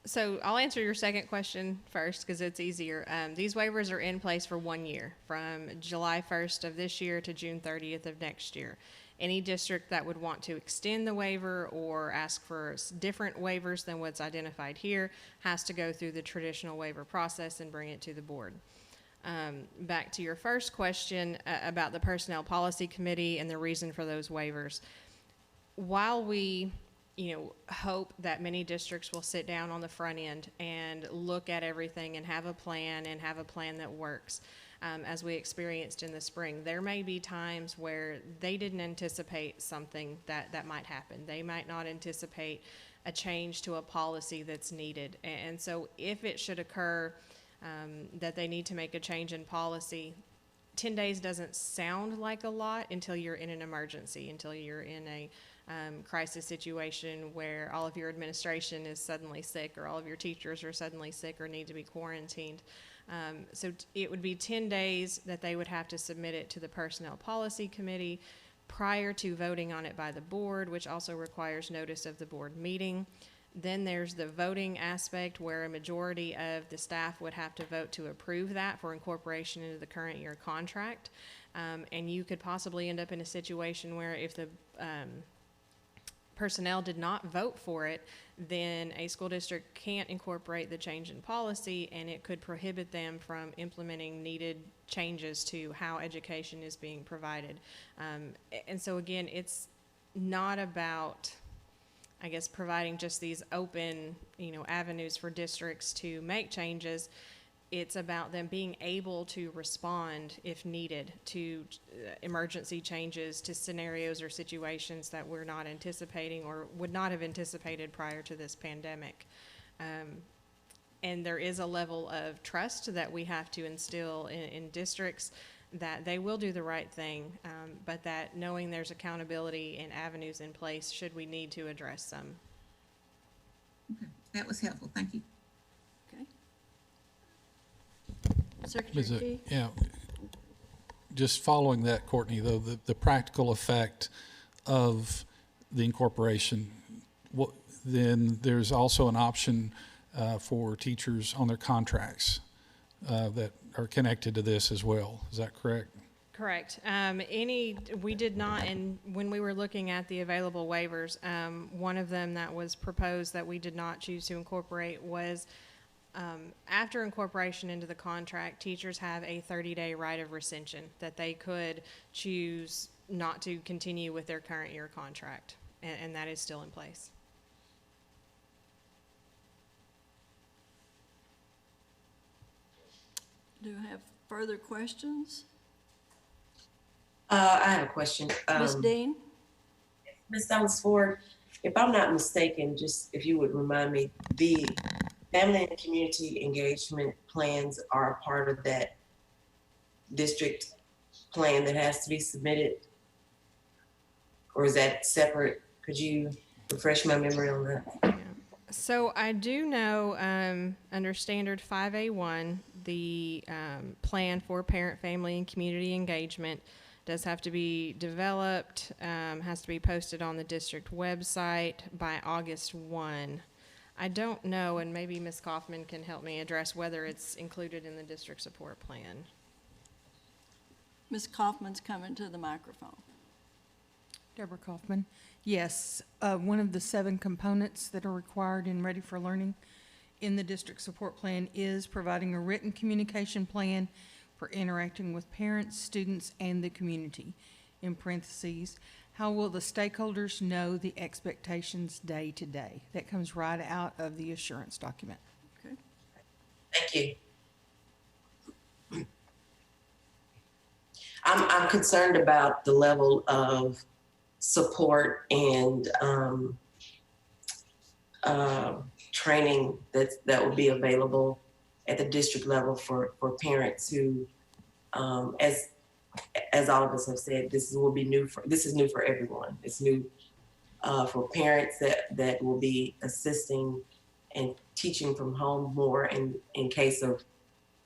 So I'll answer your second question first because it's easier. These waivers are in place for 1 year, from July 1st of this year to June 30th of next year. Any district that would want to extend the waiver or ask for different waivers than what's identified here has to go through the traditional waiver process and bring it to the board. Back to your first question about the Personnel Policy Committee and the reason for those waivers. While we hope that many districts will sit down on the front end and look at everything and have a plan that works, as we experienced in the spring. There may be times where they didn't anticipate something that might happen. They might not anticipate a change to a policy that's needed. And so if it should occur that they need to make a change in policy, 10 days doesn't sound like a lot until you're in an emergency, until you're in a crisis situation where all of your administration is suddenly sick or all of your teachers are suddenly sick or need to be quarantined. So it would be 10 days that they would have to submit it to the Personnel Policy Committee prior to voting on it by the board, which also requires notice of the board meeting. Then there's the voting aspect where a majority of the staff would have to vote to approve that for incorporation into the current year contract. And you could possibly end up in a situation where if the personnel did not vote for it, then a school district can't incorporate the change in policy, and it could prohibit them from implementing needed changes to how education is being provided. And so again, it's not about, I guess, providing just these open, avenues for districts to make changes. It's about them being able to respond if needed to emergency changes, to scenarios or situations that we're not anticipating or would not have anticipated prior to this pandemic. And there is a level of trust that we have to instill in districts that they will do the right thing, but that knowing there's accountability and avenues in place should we need to address them. Okay, that was helpful. Thank you. Okay. Secretary Key? Yeah. Just following that, Courtney, though, the practical effect of the incorporation, then there's also an option for teachers on their contracts that are connected to this as well. Is that correct? Correct. We did not, and when we were looking at the available waivers, one of them that was proposed that we did not choose to incorporate was after incorporation into the contract, teachers have a 30-day right of rescission that they could choose not to continue with their current year contract, and that is still in place. Do you have further questions? I have a question. Ms. Dean? Ms. Dallas Ford, if I'm not mistaken, just if you would remind me, the family and community engagement plans are a part of that district plan that has to be submitted? Or is that separate? Could you refresh my memory on that? So I do know under Standard 5A1, the plan for parent, family, and community engagement does have to be developed, has to be posted on the district website by August 1. I don't know, and maybe Ms. Kaufman can help me address whether it's included in the district support plan. Ms. Kaufman's coming to the microphone. Deborah Kaufman. Yes, one of the 7 components that are required in Ready for Learning in the district support plan is providing a written communication plan for interacting with parents, students, and the community. In parentheses, how will the stakeholders know the expectations day to day? That comes right out of the assurance document. Okay. Thank you. I'm concerned about the level of support and training that will be available at the district level for parents who, as all of us have said, this is new for everyone. It's new for parents that will be assisting and teaching from home more in case of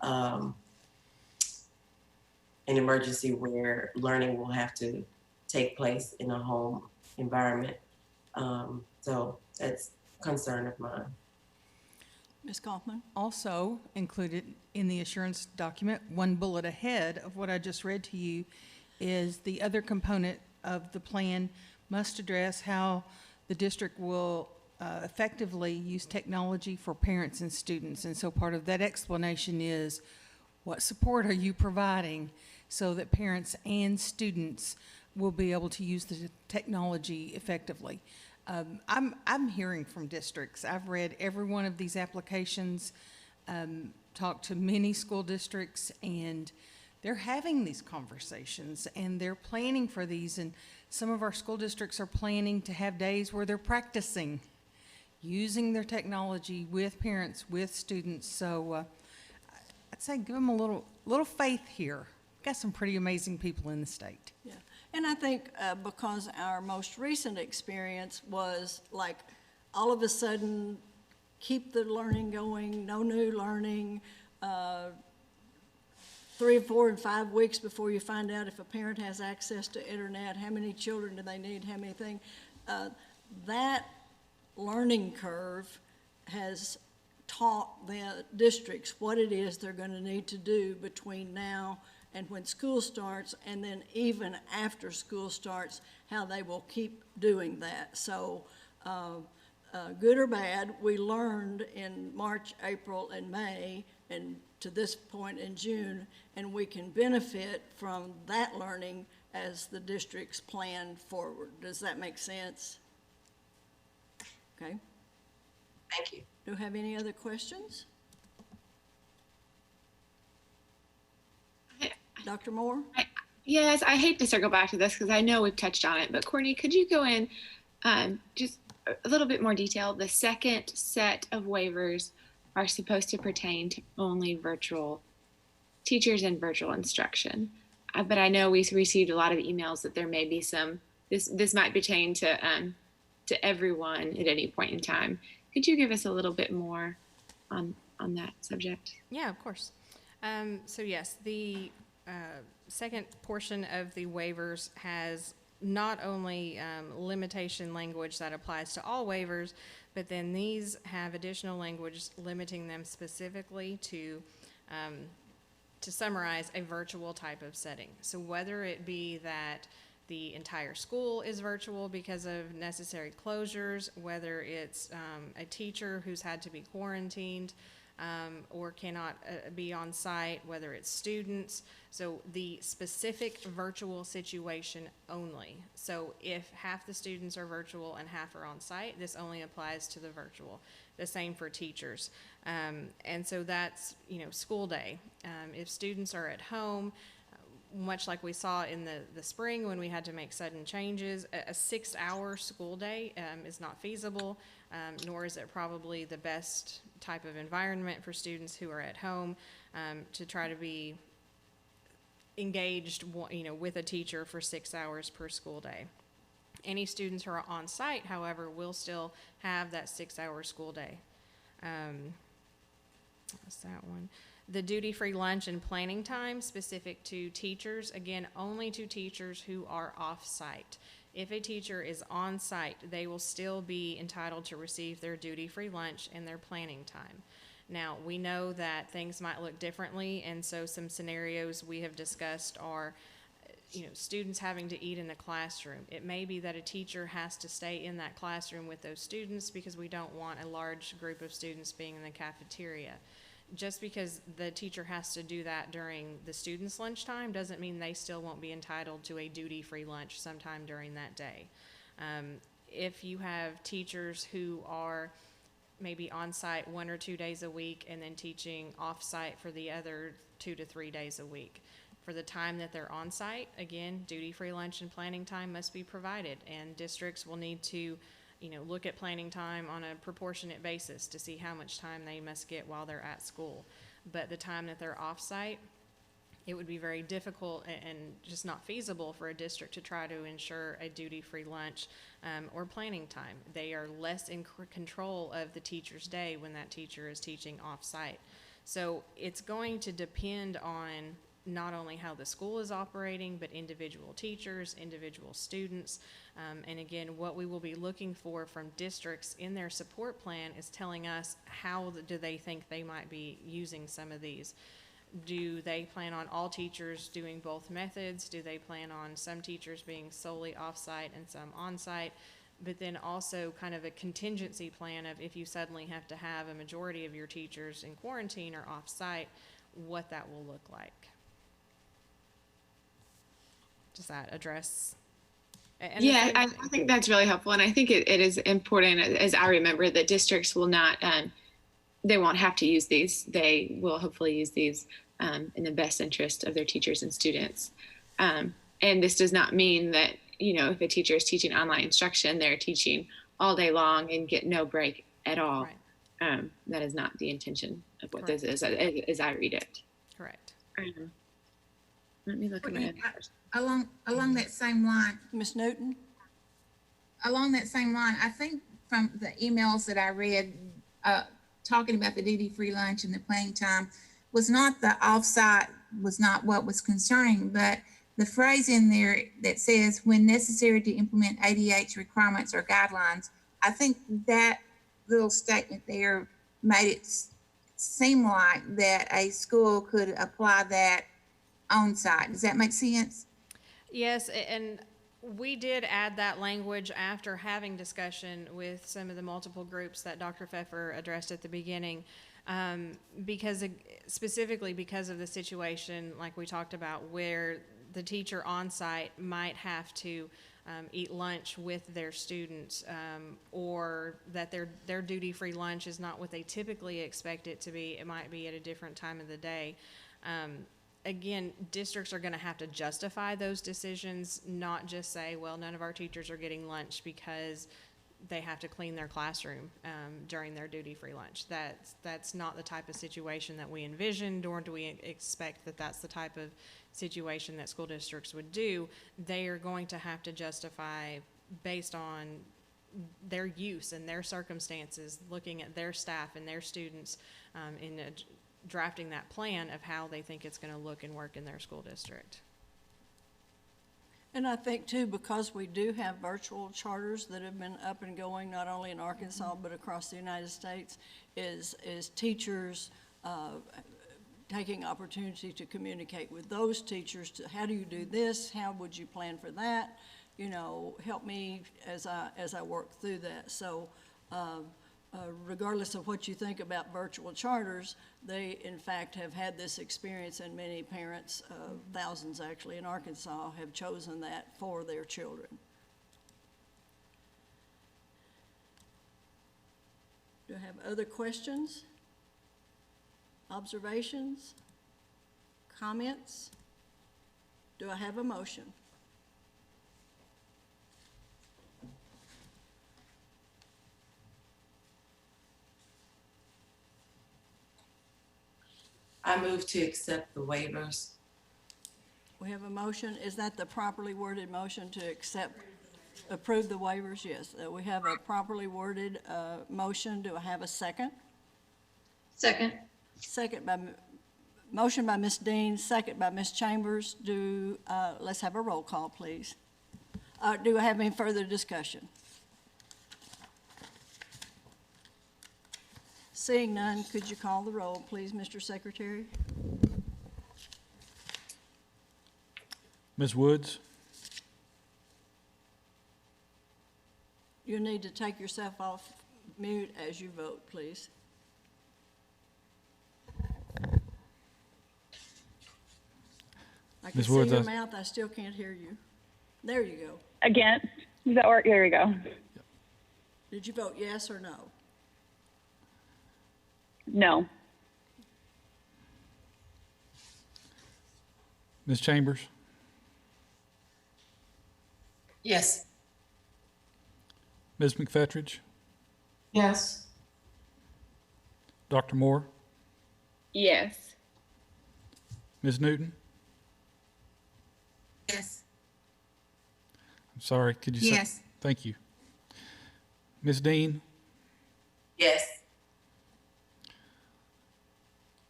an emergency where learning will have to take place in a home environment. So that's a concern of mine. Ms. Kaufman? Also included in the assurance document, one bullet ahead of what I just read to you, is the other component of the plan must address how the district will effectively use technology for parents and students. And so part of that explanation is, what support are you providing so that parents and students will be able to use the technology effectively? I'm hearing from districts. I've read every one of these applications, talked to many school districts, and they're having these conversations and they're planning for these. And some of our school districts are planning to have days where they're practicing using their technology with parents, with students. So I'd say give them a little faith here. Got some pretty amazing people in the state. Yeah, and I think because our most recent experience was like all of a sudden keep the learning going, no new learning, 3, 4, and 5 weeks before you find out if a parent has access to internet, how many children do they need, how many things. That learning curve has taught the districts what it is they're going to need to do between now and when school starts, and then even after school starts, how they will keep doing that. So good or bad, we learned in March, April, and May, and to this point in June, and we can benefit from that learning as the districts plan forward. Does that make sense? Okay. Thank you. Do you have any other questions? Dr. Moore? Yes, I hate to circle back to this because I know we've touched on it, but Courtney, could you go in just a little bit more detail? The second set of waivers are supposed to pertain to only virtual teachers and virtual instruction. But I know we received a lot of emails that there may be some, this might pertain to everyone at any point in time. Could you give us a little bit more on that subject? Yeah, of course. So yes, the second portion of the waivers has not only limitation language that applies to all waivers, but then these have additional language limiting them specifically to summarize a virtual type of setting. So whether it be that the entire school is virtual because of necessary closures, whether it's a teacher who's had to be quarantined, or cannot be on site, whether it's students. So the specific virtual situation only. So if half the students are virtual and half are on site, this only applies to the virtual. The same for teachers. And so that's, school day. If students are at home, much like we saw in the spring when we had to make sudden changes, a 6-hour school day is not feasible, nor is it probably the best type of environment for students who are at home to try to be engaged, with a teacher for 6 hours per school day. Any students who are on site, however, will still have that 6-hour school day. What's that one? The duty-free lunch and planning time specific to teachers, again, only to teachers who are off-site. If a teacher is on-site, they will still be entitled to receive their duty-free lunch and their planning time. Now, we know that things might look differently, and so some scenarios we have discussed are, students having to eat in the classroom. It may be that a teacher has to stay in that classroom with those students because we don't want a large group of students being in the cafeteria. Just because the teacher has to do that during the students' lunchtime doesn't mean they still won't be entitled to a duty-free lunch sometime during that day. If you have teachers who are maybe on-site 1 or 2 days a week and then teaching off-site for the other 2 to 3 days a week, for the time that they're on-site, again, duty-free lunch and planning time must be provided, and districts will need to look at planning time on a proportionate basis to see how much time they must get while they're at school. But the time that they're off-site, it would be very difficult and just not feasible for a district to try to ensure a duty-free lunch or planning time. They are less in control of the teacher's day when that teacher is teaching off-site. So it's going to depend on not only how the school is operating, but individual teachers, individual students. And again, what we will be looking for from districts in their support plan is telling us how do they think they might be using some of these. Do they plan on all teachers doing both methods? Do they plan on some teachers being solely off-site and some on-site? But then also kind of a contingency plan of if you suddenly have to have a majority of your teachers in quarantine or off-site, what that will look like. Does that address? Yeah, I think that's really helpful. And I think it is important, as I remember, that districts will not, they won't have to use these. They will hopefully use these in the best interest of their teachers and students. And this does not mean that, if a teacher is teaching online instruction, they're teaching all day long and get no break at all. Right. That is not the intention of what Correct. This is, as I read it. Correct. Let me look at my Along that same line, Ms. Newton? Along that same line, I think from the emails that I read, talking about the duty-free lunch and the planning time, was not the offsite, was not what was concerning, but the phrase in there that says, when necessary to implement ADH requirements or guidelines, I think that little statement there made it seem like that a school could apply that on site. Does that make sense? Yes, and we did add that language after having discussion with some of the multiple groups that Dr. Pfeffer addressed at the beginning, specifically because of the situation like we talked about where the teacher on site might have to eat lunch with their students, or that their duty-free lunch is not what they typically expect it to be. It might be at a different time of the day. Again, districts are going to have to justify those decisions, not just say, well, none of our teachers are getting lunch because they have to clean their classroom during their duty-free lunch. That's not the type of situation that we envisioned, or do we expect that that's the type of situation that school districts would do. They are going to have to justify based on their use and their circumstances, looking at their staff and their students in drafting that plan of how they think it's going to look and work in their school district. And I think too, because we do have virtual charters that have been up and going, not only in Arkansas, but across the United States, is teachers taking opportunity to communicate with those teachers to, how do you do this? How would you plan for that? Help me as I work through that. So regardless of what you think about virtual charters, they in fact have had this experience, and many parents, thousands actually in Arkansas, have chosen that for their children. Do I have other questions, observations, comments? Do I have a motion? I move to accept the waivers. We have a motion. Is that the properly worded motion to approve the waivers? Yes. We have a properly worded motion. Do I have a second? Second. Motion by Ms. Dean, second by Ms. Chambers. Let's have a roll call, please. Do I have any further discussion? Seeing none, could you call the roll, please, Mr. Secretary? Ms. Woods? You need to take yourself off mute as you vote, please. I can Ms. see Woods, your mouth, I still can't hear you. There you go. Against. Does that work? There we go. Did you vote yes or no? No. Ms. Chambers? Yes. Ms. McFetridge? Yes. Dr. Moore? Yes. Ms. Newton? Yes. I'm sorry, could you say? Yes. Thank you. Ms. Dean? Yes.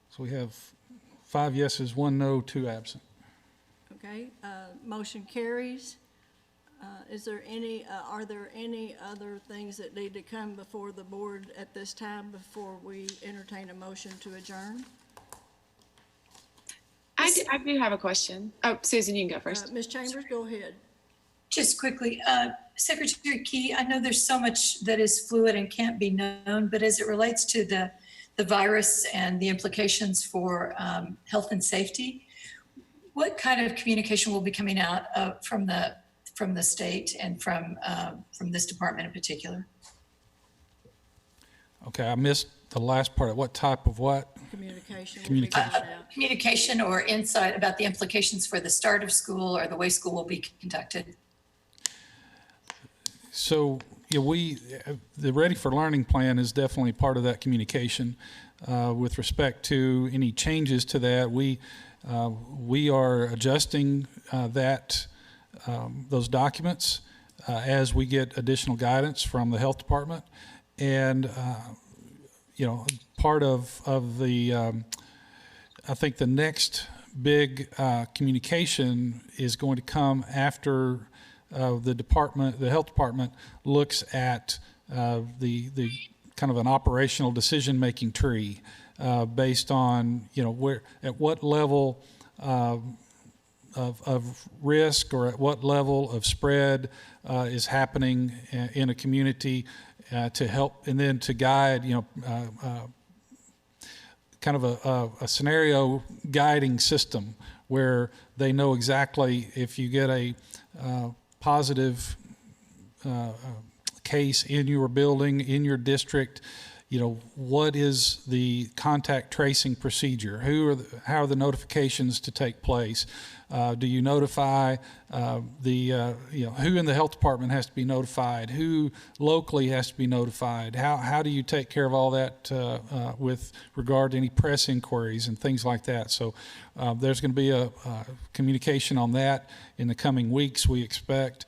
So we have 5 yeses, 1 no, 2 absent. Okay, motion carries. Are there any other things that need to come before the board at this time before we entertain a motion to adjourn? I do have a question. Oh, Susan, you can go first. Ms. Chambers, go ahead. Just quickly, Secretary Key, I know there's so much that is fluid and can't be known, but as it relates to the virus and the implications for health and safety, what kind of communication will be coming out from the state and from this department in particular? Okay, I missed the last part. What type of what? Communication. Communication or insight about the implications for the start of school or the way school will be conducted. So, yeah, the Ready for Learning plan is definitely part of that communication. With respect to any changes to that, we are adjusting those documents as we get additional guidance from the health department, and part of the I think the next big communication is going to come after the health department looks at the kind of an operational decision-making tree based on at what level of risk or at what level of spread is happening in a community to help, and then to guide kind of a scenario guiding system where they know exactly if you get a positive case in your building, in your district, what is the contact tracing procedure? How are the notifications to take place? Do you notify who in the health department has to be notified? Who locally has to be notified? How do you take care of all that with regard to any press inquiries and things like that? So there's going to be a communication on that in the coming weeks, we expect.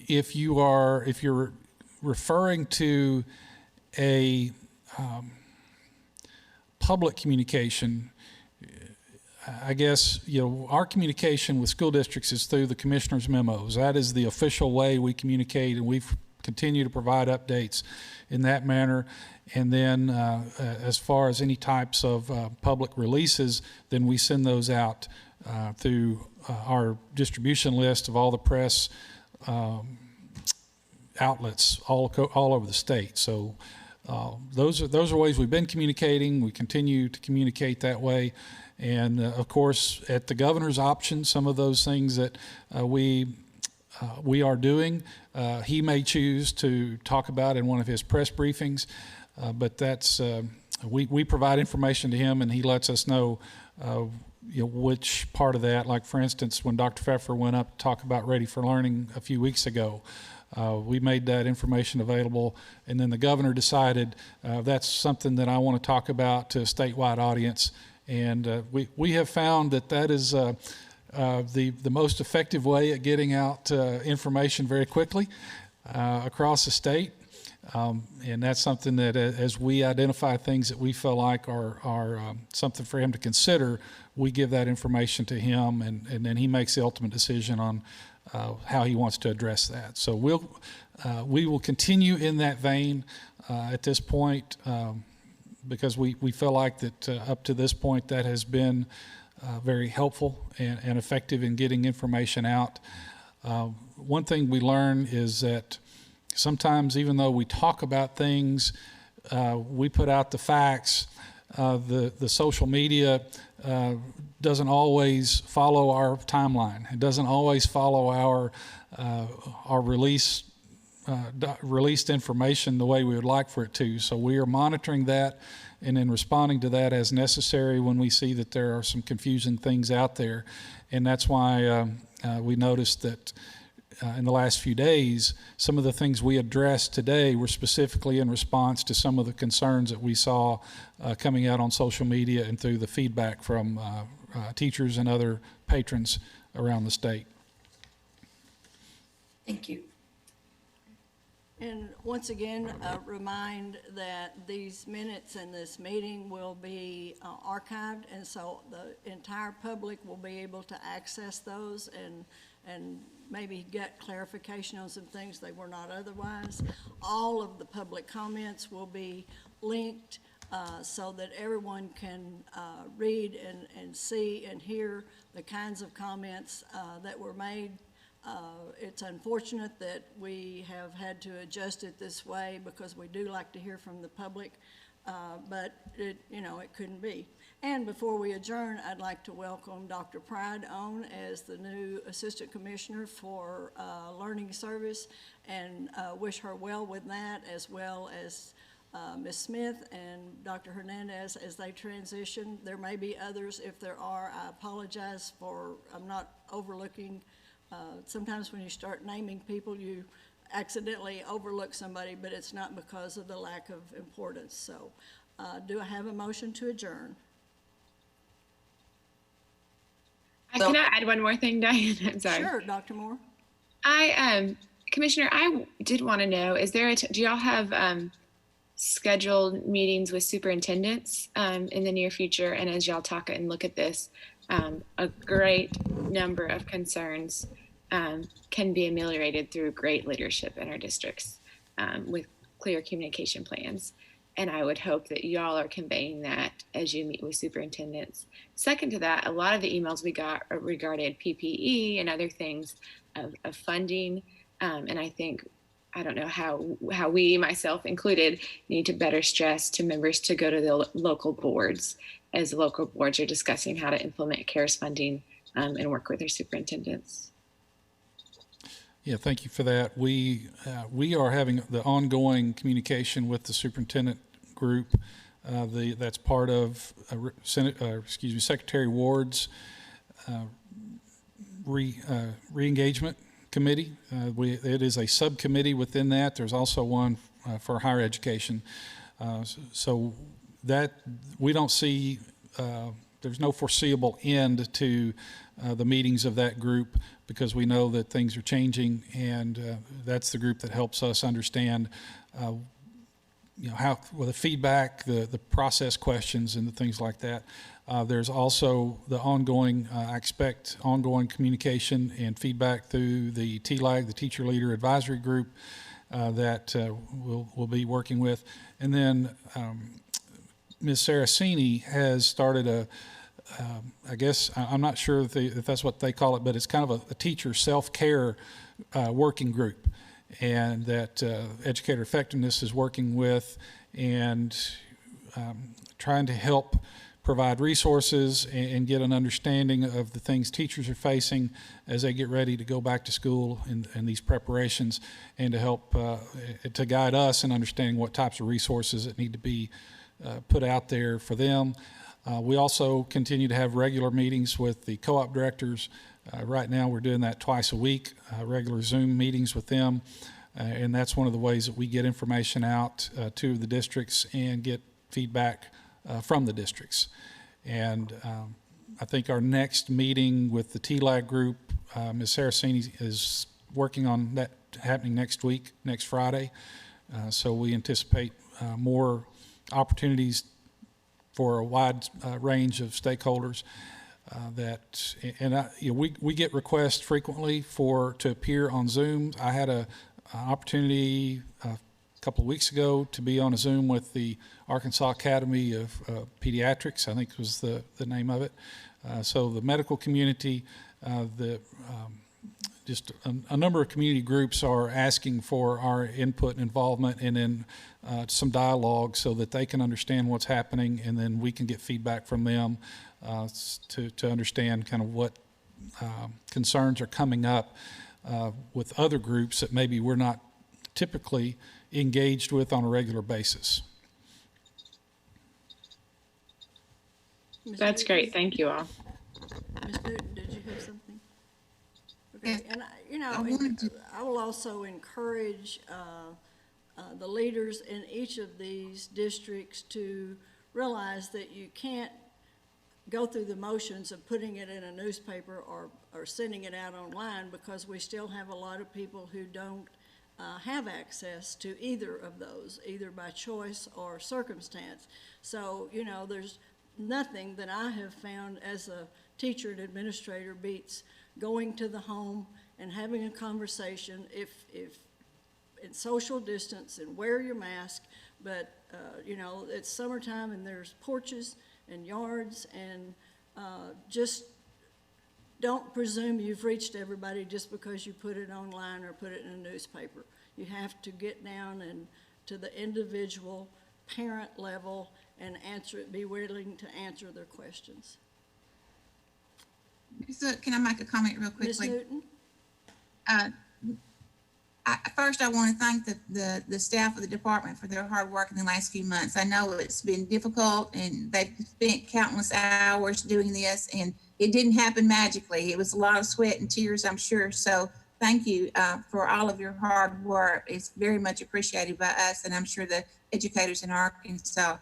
If you're referring to a public communication, I guess, our communication with school districts is through the commissioner's memos. That is the official way we communicate, and we continue to provide updates in that manner. And then as far as any types of public releases, then we send those out through our distribution list of all the press outlets all over the state. So those are ways we've been communicating. We continue to communicate that way. And of course, at the governor's option, some of those things that we are doing, he may choose to talk about in one of his press briefings, but that's we provide information to him, and he lets us know, which part of that. Like for instance, when Dr. Pfeffer went up to talk about Ready for Learning a few weeks ago, we made that information available, and then the governor decided that's something that I want to talk about to a statewide audience. And we have found that is the most effective way at getting out information very quickly across the state. And that's something that as we identify things that we feel like are something for him to consider, we give that information to him, and then he makes the ultimate decision on how he wants to address that. So we will continue in that vein at this point, because we feel like that up to this point that has been very helpful and effective in getting information out. One thing we learn is that sometimes, even though we talk about things, we put out the facts, the social media doesn't always follow our timeline. It doesn't always follow our released information the way we would like for it to. So we are monitoring that and then responding to that as necessary when we see that there are some confusing things out there. And that's why we noticed that in the last few days, some of the things we addressed today were specifically in response to some of the concerns that we saw coming out on social media and through the feedback from teachers and other patrons around the state. Thank you. And once again, remind that these minutes and this meeting will be archived, and so the entire public will be able to access those and maybe get clarification on some things they were not otherwise. All of the public comments will be linked so that everyone can read and see and hear the kinds of comments that were made. It's unfortunate that we have had to adjust it this way because we do like to hear from the public, but it couldn't be. And before we adjourn, I'd like to welcome Dr. Pride on as the new Assistant Commissioner for Learning Service, and wish her well with that, as well as Ms. Smith and Dr. Hernandez as they transition. There may be others. If there are, I apologize I'm not overlooking. Sometimes when you start naming people, you accidentally overlook somebody, but it's not because of the lack of importance. So do I have a motion to adjourn? Can I add one more thing, Diane? I'm sorry. Sure, Dr. Moore. Commissioner, I did want to know, do y'all have scheduled meetings with superintendents in the near future? And as y'all talk and look at this, a great number of concerns can be ameliorated through great leadership in our districts with clear communication plans. And I would hope that y'all are conveying that as you meet with superintendents. Second to that, a lot of the emails we got regarded PPE and other things of funding. And I don't know how we, myself included, need to better stress to members to go to the local boards as local boards are discussing how to implement CARES funding and work with their superintendents. Yeah, thank you for that. We are having the ongoing communication with the superintendent group. That's part of Secretary Ward's re-engagement committee. It is a subcommittee within that. There's also one for higher education. So that we don't see. There's no foreseeable end to the meetings of that group, because we know that things are changing, and that's the group that helps us understand, how the feedback, the process questions, and the things like that. There's also the ongoing, I expect, ongoing communication and feedback through the TLAG, the Teacher Leader Advisory Group, that we'll be working with, and then Ms. Saraceni has started I guess, I'm not sure if that's what they call it, but it's kind of a teacher self-care working group. and that educator effectiveness is working with and trying to help provide resources and get an understanding of the things teachers are facing as they get ready to go back to school in these preparations, and to help to guide us in understanding what types of resources that need to be put out there for them. We also continue to have regular meetings with the co-op directors. Right now we're doing that twice a week, regular Zoom meetings with them, and that's one of the ways that we get information out to the districts and get feedback from the districts. And I think our next meeting with the TLAG group, Ms. Saraceni is working on that happening next week, next Friday. So we anticipate more opportunities for a wide range of stakeholders. We get requests frequently to appear on Zoom. I had an opportunity a couple of weeks ago to be on a Zoom with the Arkansas Academy of Pediatrics, I think was the name of it. So the medical community, just a number of community groups are asking for our input and involvement, and then some dialogue so that they can understand what's happening, and then we can get feedback from them to understand kind of what concerns are coming up with other groups that maybe we're not typically engaged with on a regular basis. That's great. Thank you all. Ms. Newton, did you have something? Okay, and I will also encourage the leaders in each of these districts to realize that you can't go through the motions of putting it in a newspaper or sending it out online, because we still have a lot of people who don't have access to either of those, either by choice or circumstance. So, there's nothing that I have found as a teacher and administrator beats going to the home and having a conversation, if in social distance, and wear your mask, but it's summertime and there's porches and yards, and just don't presume you've reached everybody just because you put it online or put it in a newspaper. You have to get down and to the individual parent level and be willing to answer their questions. So can I make a comment real quickly? Ms. Newton? First, I want to thank the staff of the department for their hard work in the last few months. I know it's been difficult, and they've spent countless hours doing this, and it didn't happen magically. It was a lot of sweat and tears, I'm sure. So thank you for all of your hard work. It's very much appreciated by us, and I'm sure the educators in Arkansas.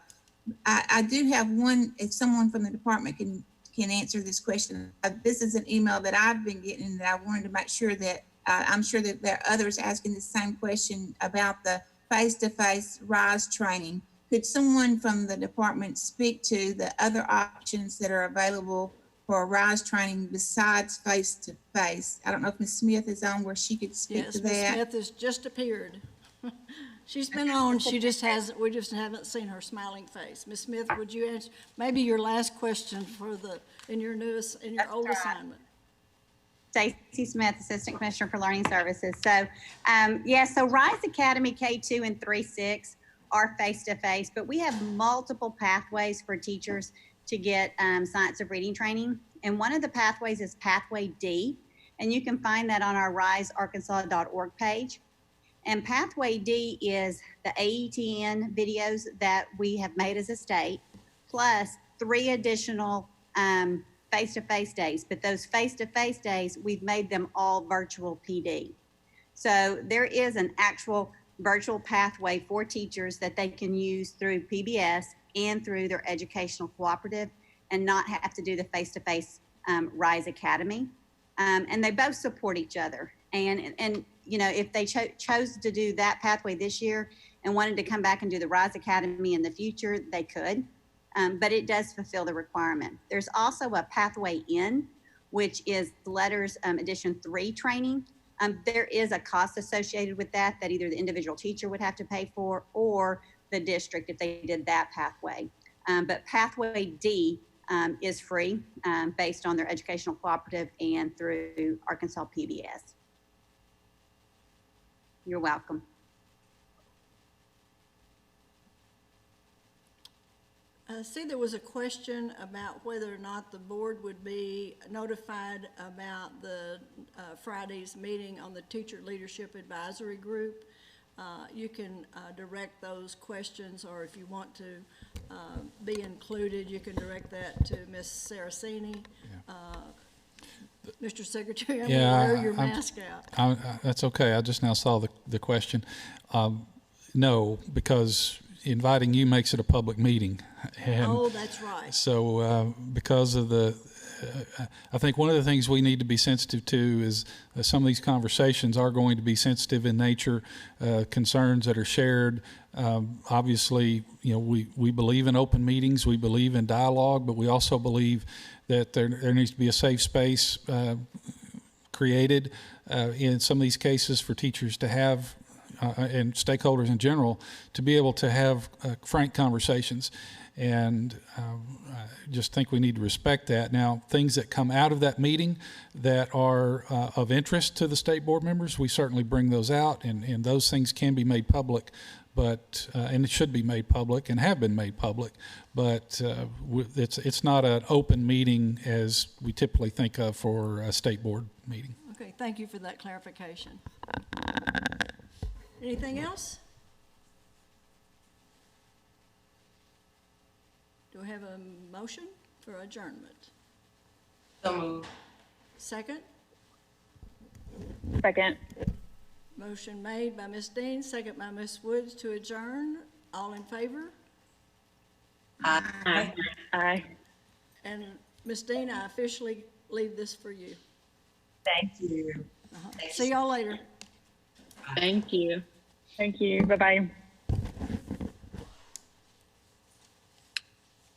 I do have one, if someone from the department can answer this question. This is an email that I've been getting, that I wanted to make sure that I'm sure that there are others asking the same question about the face-to-face RISE training. Could someone from the department speak to the other options that are available for RISE training besides face-to-face? I don't know if Ms. Smith is on where she could speak to that. Yes, Ms. Smith has just appeared. She's been on, we just haven't seen her smiling face. Ms. Smith, would you answer maybe your last question in your old assignment? Stacy Smith, Assistant Commissioner for Learning Services. So, so RISE Academy K2 and 3-6 are face-to-face, but we have multiple pathways for teachers to get science of reading training. And one of the pathways is Pathway D, and you can find that on our risearkansas.org page. And Pathway D is the AETN videos that we have made as a state, plus 3 additional face-to-face days. But those face-to-face days, we've made them all virtual PD. So there is an actual virtual pathway for teachers that they can use through PBS and through their educational cooperative, and not have to do the face-to-face RISE Academy. And they both support each other. And if they chose to do that pathway this year and wanted to come back and do the RISE Academy in the future, they could. But it does fulfill the requirement. There's also a Pathway N, which is Letters Edition 3 training. There is a cost associated with that either the individual teacher would have to pay for, or the district if they did that pathway. But Pathway D is free based on their educational cooperative and through Arkansas PBS. You're welcome. See, there was a question about whether or not the board would be notified about the Friday's meeting on the Teacher Leadership Advisory Group. You can direct those questions, or if you want to be included, you can direct that to Ms. Saraceni. Mr. Secretary, I'm gonna wear your mask out. That's okay. I just now saw the question. No, because inviting you makes it a public meeting. And Oh, that's right. so because of I think one of the things we need to be sensitive to is some of these conversations are going to be sensitive in nature, concerns that are shared. Obviously, we believe in open meetings, we believe in dialogue, but we also believe that there needs to be a safe space created in some of these cases for teachers to have and stakeholders in general to be able to have frank conversations. And I just think we need to respect that. Now, things that come out of that meeting that are of interest to the state board members, we certainly bring those out, and those things can be made public, but and it should be made public and have been made public, but it's not an open meeting as we typically think of for a state board meeting. Okay, thank you for that clarification. Anything else? Do I have a motion for adjournment? So moved. Second? Second. Motion made by Ms. Dean, second by Ms. Woods to adjourn. All in favor? Aye. Aye. And Ms. Dean, I officially leave this for you. Thank you. See y'all later. Thank you. Thank you. Bye-bye.